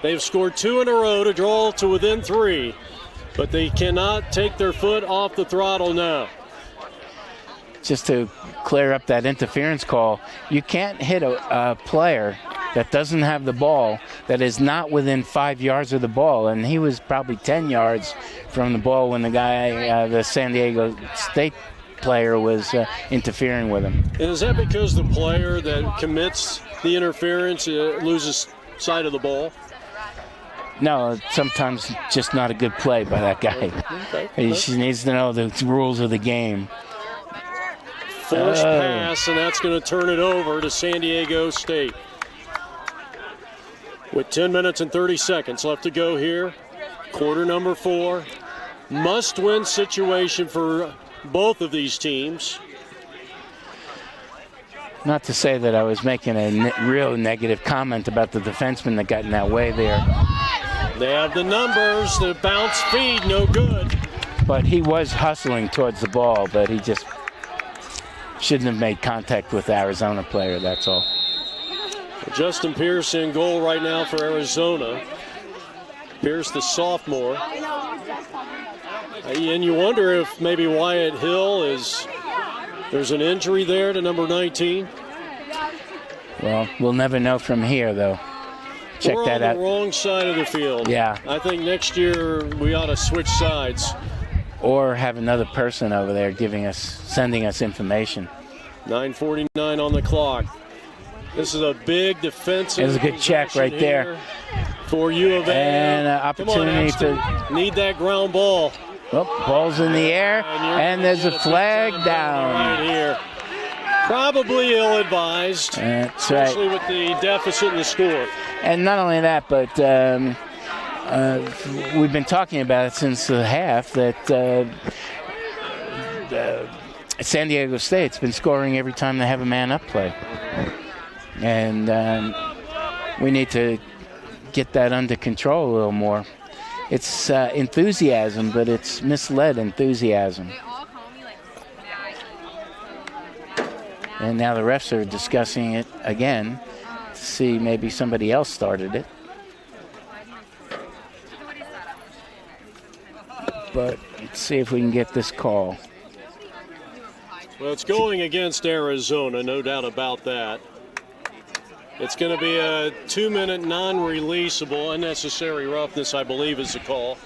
A: They've scored 2 in a row to draw to within 3, but they cannot take their foot off the throttle now.
D: Just to clear up that interference call, you can't hit a player that doesn't have the ball, that is not within 5 yards of the ball. And he was probably 10 yards from the ball when the guy, the San Diego State player, was interfering with him.
A: And is that because the player that commits the interference loses sight of the ball?
D: No, sometimes just not a good play by that guy.
A: Okay.
D: He just needs to know the rules of the game.
A: Forced pass, and that's going to turn it over to San Diego State. With 10 minutes and 30 seconds left to go here, quarter number 4. Must-win situation for both of these teams.
D: Not to say that I was making a real negative comment about the defenseman that got in that way there.
A: They have the numbers, the bounce feed, no good.
D: But he was hustling towards the ball, but he just shouldn't have made contact with the Arizona player, that's all.
A: Justin Pierce in goal right now for Arizona. Pierce, the sophomore. And you wonder if maybe Wyatt Hill there's an injury there to number 19.
D: Well, we'll never know from here, though. Check
A: We're
D: that
A: on
D: out.
A: the wrong side of the field.
D: Yeah.
A: I think next year we ought to switch sides.
D: Or have another person over there sending us information.
A: 9:49 on the clock. This is a big defensive.
D: There's a good check right there
A: for U of A.
D: And an opportunity
A: Come on, need that ground ball.
D: Oh, ball's in the air, and there's a flag down.
A: Right here. Probably ill-advised.
D: That's right.
A: Especially with the deficit in the score.
D: And not only that, but we've been talking about it since the half that San Diego State's been scoring every time they have a man-up play. And we need to get that under control a little more. It's enthusiasm, but it's misled enthusiasm. And now the refs are discussing it again to see maybe somebody else started it. But let's see if we can get this call.
A: Well, it's going against Arizona, no doubt about that. It's going to be a 2-minute non-releasable, unnecessary roughness, I believe, is the call.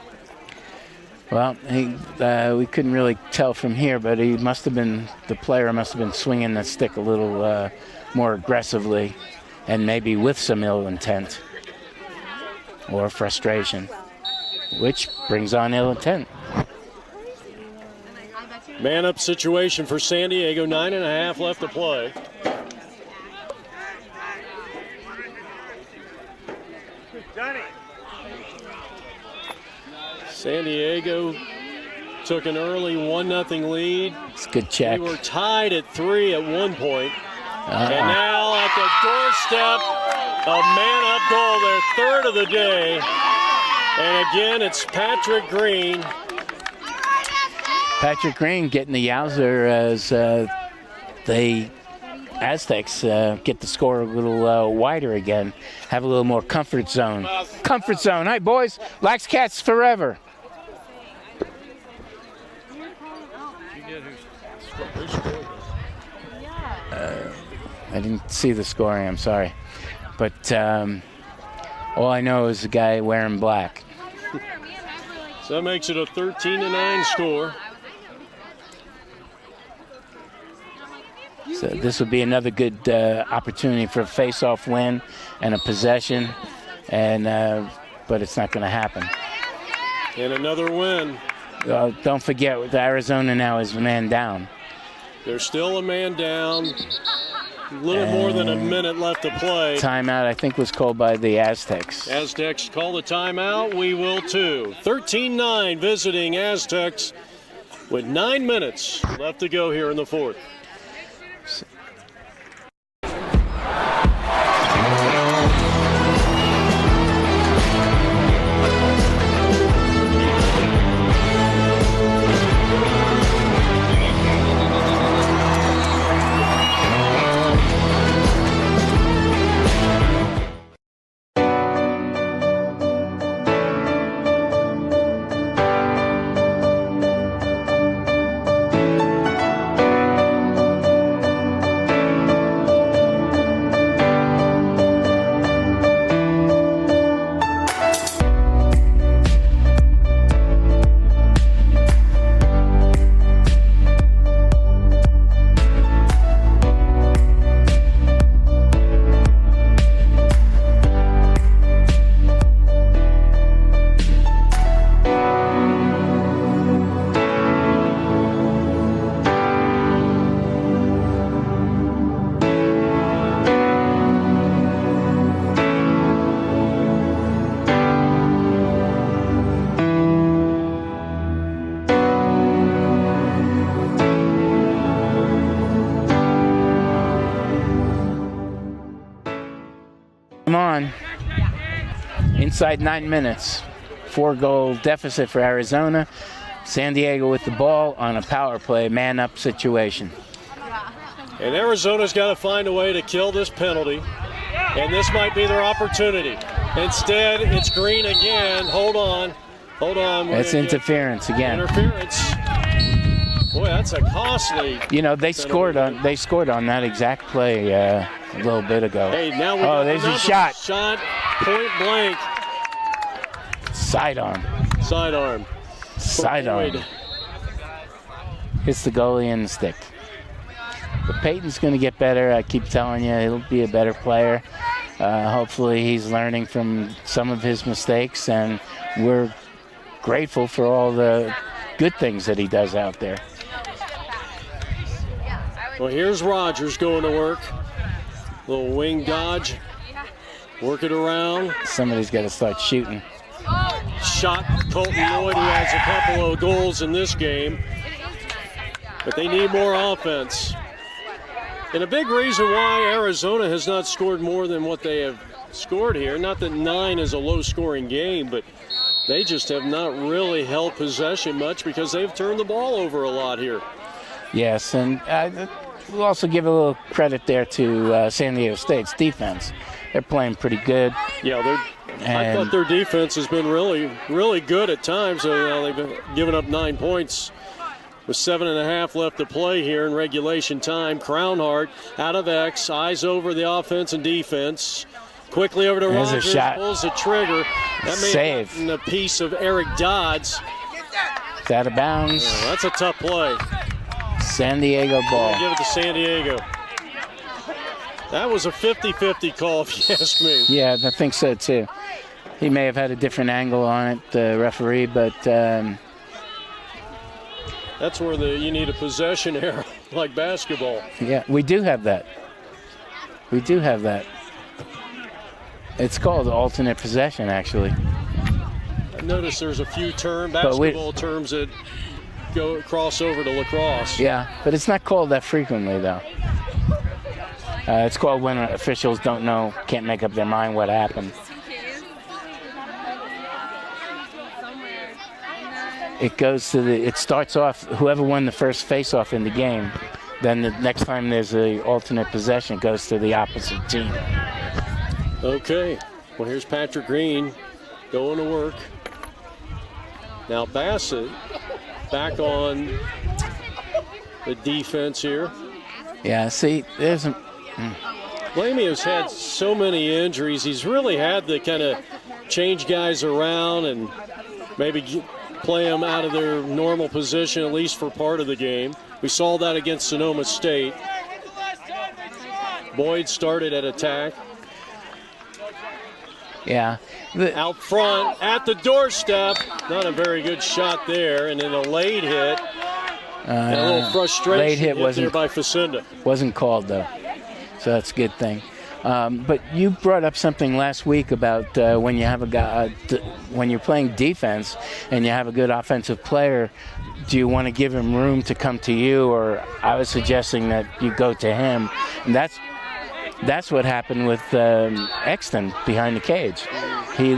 D: Well, we couldn't really tell from here, but the player must have been swinging the stick a little more aggressively, and maybe with some ill intent or frustration, which brings on ill intent.
A: Man-up situation for San Diego, 9.5 left to play. San Diego took an early 1-0 lead.
D: It's a good check.
A: We were tied at 3 at one point. And now at the doorstep, a man-up goal, their third of the day. And again, it's Patrick Green.
D: Patrick Green getting the yowzer as the Aztecs get the score a little wider again, have a little more comfort zone. Comfort zone. Hi, boys. Wildcats forever. I didn't see the scoring, I'm sorry. But all I know is the guy wearing black.
A: So that makes it a 13-9 score.
D: So this would be another good opportunity for a face-off win and a possession, and but it's not going to happen.
A: And another win.
D: Don't forget, with Arizona now is man down.
A: There's still a man down. A little more than a minute left to play.
D: Timeout, I think, was called by the Aztecs.
A: Aztecs call the timeout. We will too. 13-9 visiting Aztecs with 9 minutes left to go here in the fourth.
D: Come on. Inside 9 minutes. 4-goal deficit for Arizona. San Diego with the ball on a power play, man-up situation.
A: And Arizona's got to find a way to kill this penalty. And this might be their opportunity. Instead, it's Green again. Hold on. Hold on.
D: That's interference again.
A: Interference. Boy, that's a costly.
D: You know, they scored on that exact play a little bit ago.
A: Hey, now we got
D: there's a
A: another
D: shot.
A: Shot, point blank.
D: Sidearm.
A: Sidearm.
D: Sidearm. Hits the goalie in the stick. But Peyton's going to get better. I keep telling you, he'll be a better player. Hopefully he's learning from some of his mistakes, and we're grateful for all the good things that he does out there.
A: Well, here's Rogers going to work. Little wing dodge. Work it around.
D: Somebody's got to start shooting.
A: Shot Colton Lloyd, who has a couple of goals in this game. But they need more offense. And a big reason why Arizona has not scored more than what they have scored here, not that 9 is a low-scoring game, but they just have not really held possession much because they've turned the ball over a lot here.
D: Yes, and we'll also give a little credit there to San Diego State's defense. They're playing pretty good.
A: Yeah, I thought their defense has been really, really good at times. They've been giving up 9 points with 7.5 left to play here in regulation time. Crownhart out of X, eyes over the offense and defense. Quickly over to
D: There's
A: Rogers,
D: a shot.
A: pulls the trigger. That may
D: Save.
A: have gotten a piece of Eric Dodds.
D: It's out of bounds.
A: Oh, that's a tough play.
D: San Diego ball.
A: Give it to San Diego. That was a 50-50 call, if you ask me.
D: Yeah, I think so too. He may have had a different angle on it, the referee, but
A: that's where you need a possession arrow, like basketball.
D: yeah, we do have that. We do have that. It's called alternate possession, actually.
A: I noticed there's a few basketball terms that cross over to lacrosse.
D: Yeah, but it's not called that frequently, though. It's called when officials can't make up their mind what happened. it starts off, whoever won the first face-off in the game, then the next time there's a alternate possession, it goes to the opposite team.
A: Okay, well, here's Patrick Green going to work. Now Bassett back on the defense here.
D: Yeah, see, there's a...
A: Lamio's had so many injuries. He's really had to kind of change guys around and maybe play them out of their normal position, at least for part of the game. We saw that against Sonoma State. Boyd started at attack.
D: Yeah.
A: Out front, at the doorstep. Not a very good shot there. And then a late hit. And a little frustration
D: late hit
A: there by Facenda.
D: Wasn't called, though. So that's a good thing. But you brought up something last week about when you have a guy, when you're playing defense and you have a good offensive player, do you want to give him room to come to you? Or I was suggesting that you go to him. And that's what happened with Exton behind the cage. He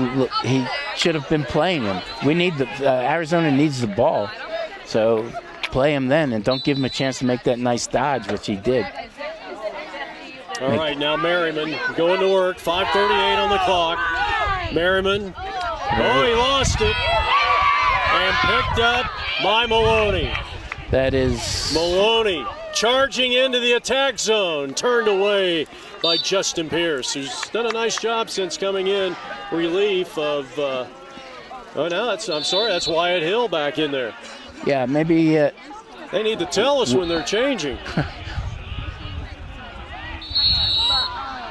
D: should have been playing him. We need Arizona needs the ball, so play him then, and don't give him a chance to make that nice dodge, which he did.
A: All right, now Merriman going to work. 5:38 on the clock. Merriman, he lost it, and picked up by Maloney.
D: That is
A: Maloney charging into the attack zone, turned away by Justin Pierce, who's done a nice job since coming in relief of. That's Wyatt Hill back in there.
D: Yeah, maybe.
A: They need to tell us when they're changing.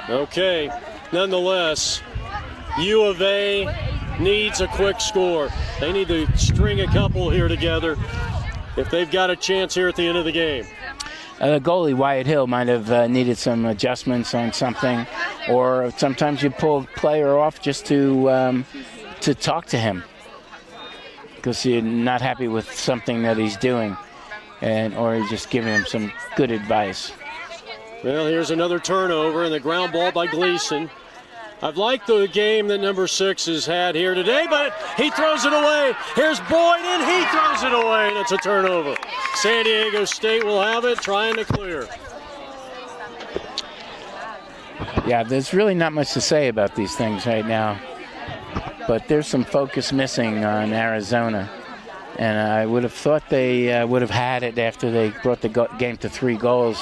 A: Okay, nonetheless, U of A needs a quick score. They need to string a couple here together if they've got a chance here at the end of the game.
D: The goalie, Wyatt Hill, might have needed some adjustments on something, or sometimes you pull a player off just to talk to him because you're not happy with something that he's doing, or you're just giving him some good advice.
A: Well, here's another turnover and the ground ball by Gleason. I've liked the game that number 6 has had here today, but he throws it away. Here's Boyd, and he throws it away, and it's a turnover. San Diego State will have it, trying to clear.
D: Yeah, there's really not much to say about these things right now, but there's some focus missing on Arizona, and I would have thought they would have had it after they brought the game to 3 goals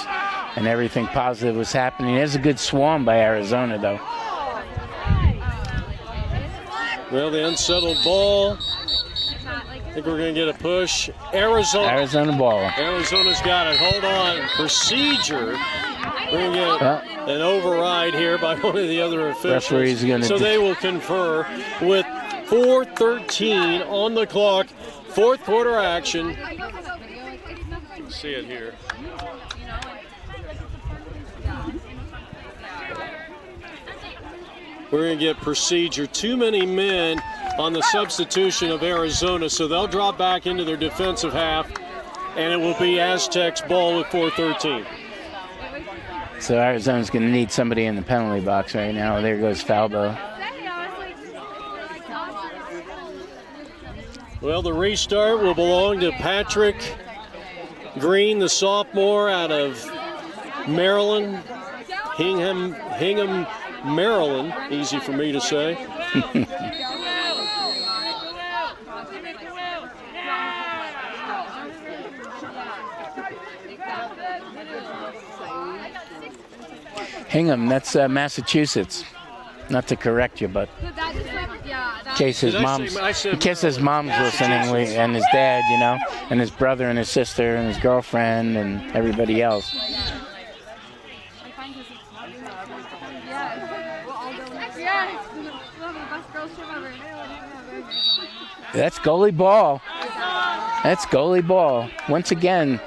D: and everything positive was happening. There's a good swarm by Arizona, though.
A: Well, the unsettled ball. I think we're going to get a push.
D: Arizona ball.
A: Arizona's got it. Hold on. Procedure. We're going to get an override here by one of the other officials.
D: Referee's going to.
A: So they will confer with 4:13 on the clock. Fourth quarter action. See it here. We're going to get procedure. Too many men on the substitution of Arizona, so they'll drop back into their defensive half, and it will be Aztecs ball with 4:13.
D: So Arizona's going to need somebody in the penalty box right now. There goes Falbo.
A: Well, the restart will belong to Patrick Green, the sophomore out of Maryland, Hingham, Maryland, easy for me to say.
D: Hingham, that's Massachusetts. Not to correct you, but in case his mom's listening, and his dad, and his brother and his sister and his girlfriend and everybody else. That's goalie ball. That's goalie ball. Once again,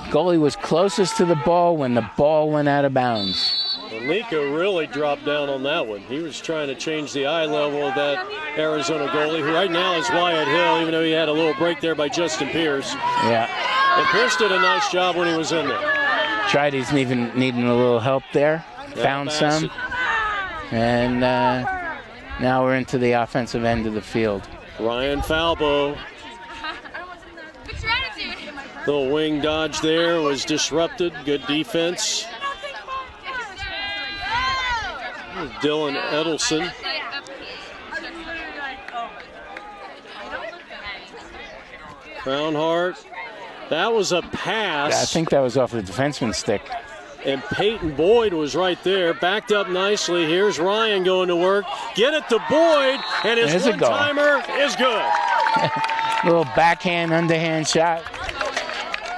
D: goalie was closest to the ball when the ball went out of bounds.
A: Well, Nico really dropped down on that one. He was trying to change the eye level of that Arizona goalie, who right now is Wyatt Hill, even though he had a little break there by Justin Pierce.
D: Yeah.
A: And Pierce did a nice job when he was in there.
D: Tried, he's needing a little help there. Found some. And now we're into the offensive end of the field.
A: Ryan Falbo Little wing dodge there was disrupted. Good defense. Dylan Edelson. Crownhart. That was a pass.
D: I think that was off the defenseman's stick.
A: And Peyton Boyd was right there, backed up nicely. Here's Ryan going to work. Get it to Boyd, and his one-timer is good.
D: Little backhand, underhand shot.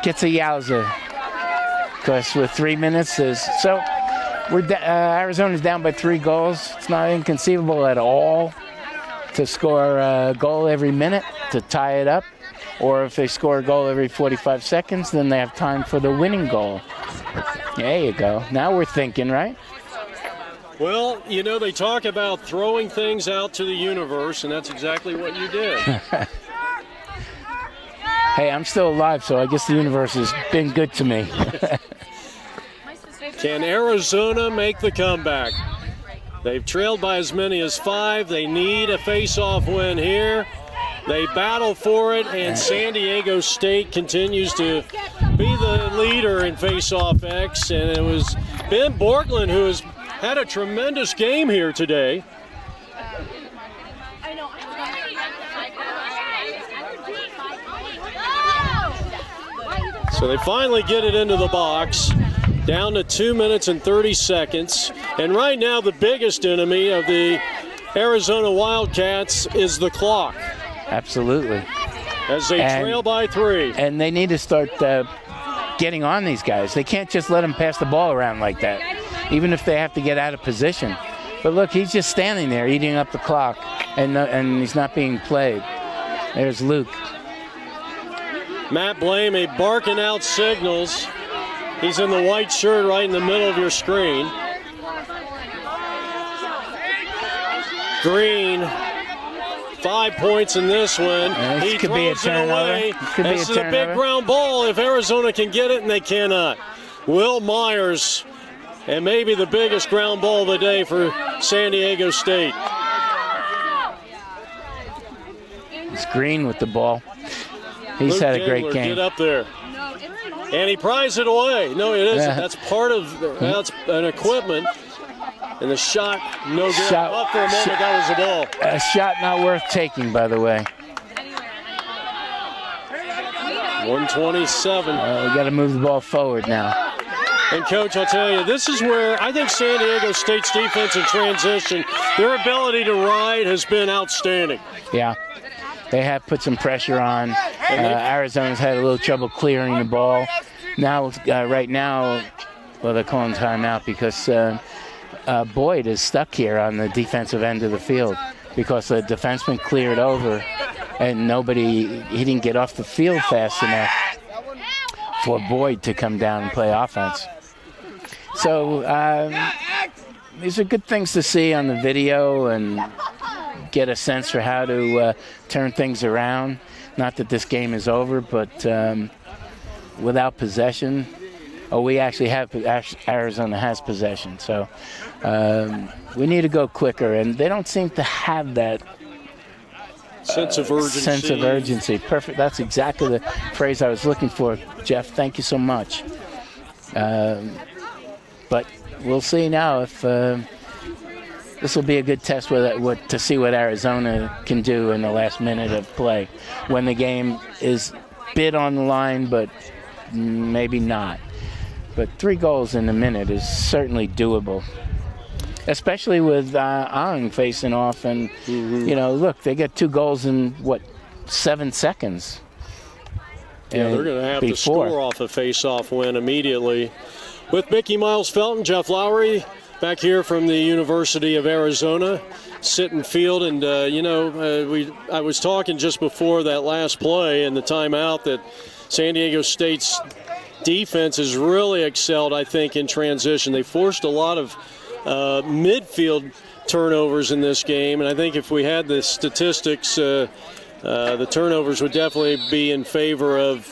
D: Gets a yowza. Because with 3 minutes, Arizona's down by 3 goals. It's not inconceivable at all to score a goal every minute to tie it up. Or if they score a goal every 45 seconds, then they have time for the winning goal. There you go. Now we're thinking, right?
A: Well, you know, they talk about throwing things out to the universe, and that's exactly what you did.
D: Hey, I'm still alive, so I guess the universe has been good to me.
A: Can Arizona make the comeback? They've trailed by as many as 5. They need a face-off win here. They battle for it, and San Diego State continues to be the leader in face-off X. And it was Ben Borglund who has had a tremendous game here today. So they finally get it into the box, down to 2 minutes and 30 seconds. And right now the biggest enemy of the Arizona Wildcats is the clock.
D: Absolutely.
A: As they trail by 3.
D: And they need to start getting on these guys. They can't just let them pass the ball around like that, even if they have to get out of position. But look, he's just standing there eating up the clock, and he's not being played. There's Luke.
A: Matt Blamey barking out signals. He's in the white shirt right in the middle of your screen. Green. 5 points in this one. He
D: could be a
A: throws it away. This is a big ground ball if Arizona can get it, and they cannot. Will Myers, and maybe the biggest ground ball of the day for San Diego State.
D: It's Green with the ball. He's
A: Luke
D: had a great
A: Dingler,
D: game.
A: Get up there. And he pries it away. No, it isn't.
D: Yeah.
A: That's part of that's an equipment. And the shot, no good. Up for a moment, that was the ball.
D: A shot not worth taking, by the way.
A: 127.
D: We got to move the ball forward now.
A: And, Coach, I'll tell you, this is where I think San Diego State's defense in transition, their ability to ride has been outstanding.
D: Yeah. They have put some pressure on. Arizona's had a little trouble clearing the ball. Now, right now, well, they're calling timeout because Boyd is stuck here on the defensive end of the field because the defenseman cleared over and he didn't get off the field fast enough for Boyd to come down and play offense. So these are good things to see on the video and get a sense for how to turn things around. Not that this game is over, but without possession, we actually have, Arizona has possession. So we need to go quicker, and they don't seem to have that
A: sense of urgency.
D: Perfect. That's exactly the phrase I was looking for, Jeff. Thank you so much. But we'll see now if this will be a good test to see what Arizona can do in the last minute of play when the game is bit on the line, but maybe not. But 3 goals in a minute is certainly doable, especially with Ang facing off. And, you know, look, they get 2 goals in, 7 seconds.
A: Yeah, they're going to have to score off a face-off win immediately. With Mickey Miles Felton, Jeff Lowry, back here from the University of Arizona, sitting field. And, I was talking just before that last play and the timeout that San Diego State's defense has really excelled, I think, in transition. They forced a lot of midfield turnovers in this game, and I think if we had the statistics, the turnovers would definitely be in favor of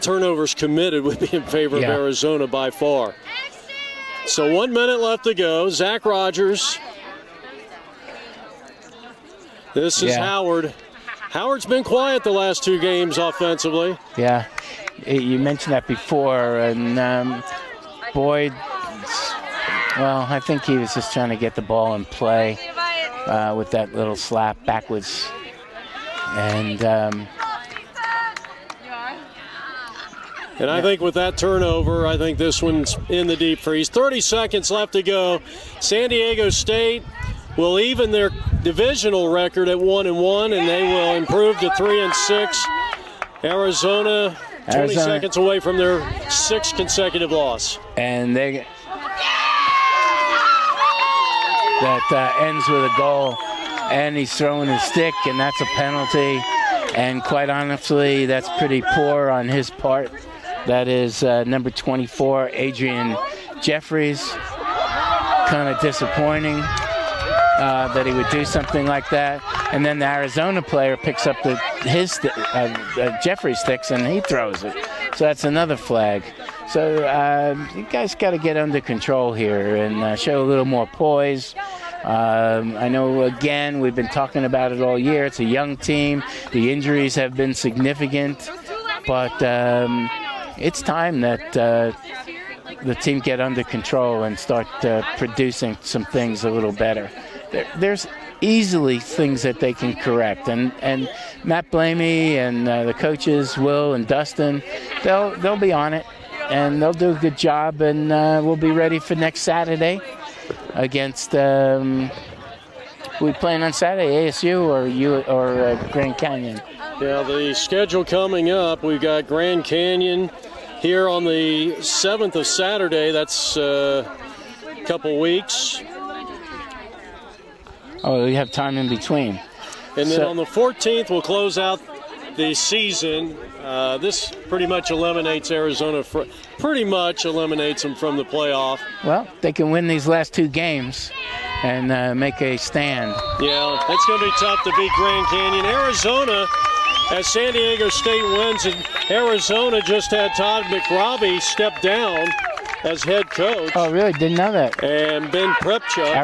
A: turnovers committed would be in favor of Arizona by far. So 1 minute left to go. Zach Rogers. This is Howard. Howard's been quiet the last 2 games offensively.
D: Yeah. You mentioned that before, and Boyd, well, I think he was just trying to get the ball in play with that little slap backwards. And
A: I think with that turnover, I think this one's in the deep freeze. 30 seconds left to go. San Diego State will even their divisional record at 1-1, and they will improve to 3-6. Arizona 20 seconds away from their 6th consecutive loss.
D: And that ends with a goal, and he's throwing his stick, and that's a penalty. And quite honestly, that's pretty poor on his part. That is number 24, Adrian Jeffries. Kind of disappointing that he would do something like that. And then the Arizona player picks up Jeffries' sticks and he throws it. So that's another flag. So you guys got to get under control here and show a little more poise. I know, again, we've been talking about it all year. It's a young team. The injuries have been significant. But it's time that the team get under control and start producing some things a little better. There's easily things that they can correct. And Matt Blamey and the coaches, Will and Dustin, they'll be on it. And they'll do a good job. And we'll be ready for next Saturday against we playing on Saturday, ASU or Grand Canyon?
A: Yeah, the schedule coming up, we've got Grand Canyon here on the 7th of Saturday. That's a couple weeks.
D: Oh, we have time in between.
A: And then on the 14th, we'll close out the season. This pretty much eliminates Arizona. Pretty much eliminates them from the playoff.
D: Well, they can win these last 2 games and make a stand.
A: Yeah, it's going to be tough to beat Grand Canyon. Arizona, as San Diego State wins, and Arizona just had Todd McRobbie step down as head coach.
D: Oh, really? Didn't know that.
A: And Ben Prepchuk.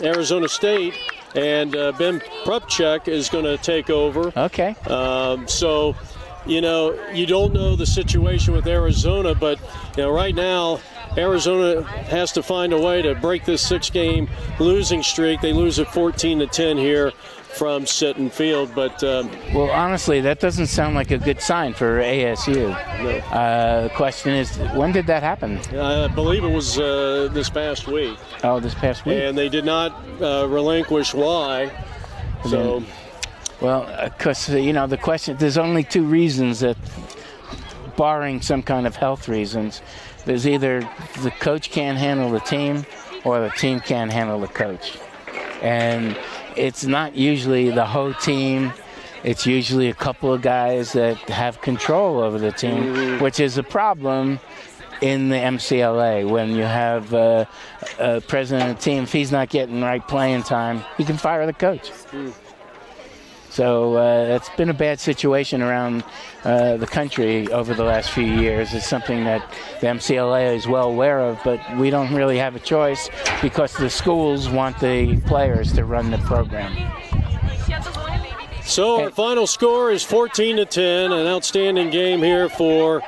A: Arizona State. And Ben Prepchuk is going to take over.
D: Okay.
A: So, you don't know the situation with Arizona, but, right now, Arizona has to find a way to break this 6-game losing streak. They lose at 14-10 here from Sitton Field, but
D: well, honestly, that doesn't sound like a good sign for ASU.
A: No.
D: The question is, when did that happen?
A: I believe it was this past week.
D: Oh, this past week.
A: And they did not relinquish why. So,
D: well, because the question, there's only 2 reasons that, barring some kind of health reasons, there's either the coach can't handle the team or the team can't handle the coach. And it's not usually the whole team. It's usually a couple of guys that have control over the team, which is a problem in the MCLA. When you have a president of the team, if he's not getting right playing time, he can fire the coach. So it's been a bad situation around the country over the last few years. It's something that the MCLA is well aware of, but we don't really have a choice because the schools want the players to run the program.
A: So our final score is 14-10, an outstanding game here for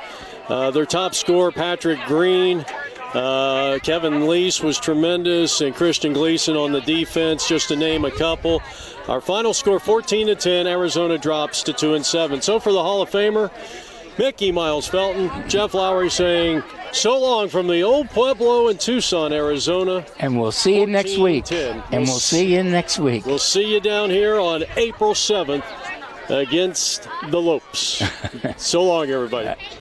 A: their top scorer, Patrick Green. Kevin Lease was tremendous, and Christian Gleason on the defense, just to name a couple. Our final score, 14-10. Arizona drops to 2-7. So for the Hall of Famer, Mickey Miles Felton, Jeff Lowry saying so long from the old Pueblo in Tucson, Arizona.
D: And we'll see you next week. We'll see you next week.
A: We'll see you down here on April 7th against the Lopes. So long, everybody.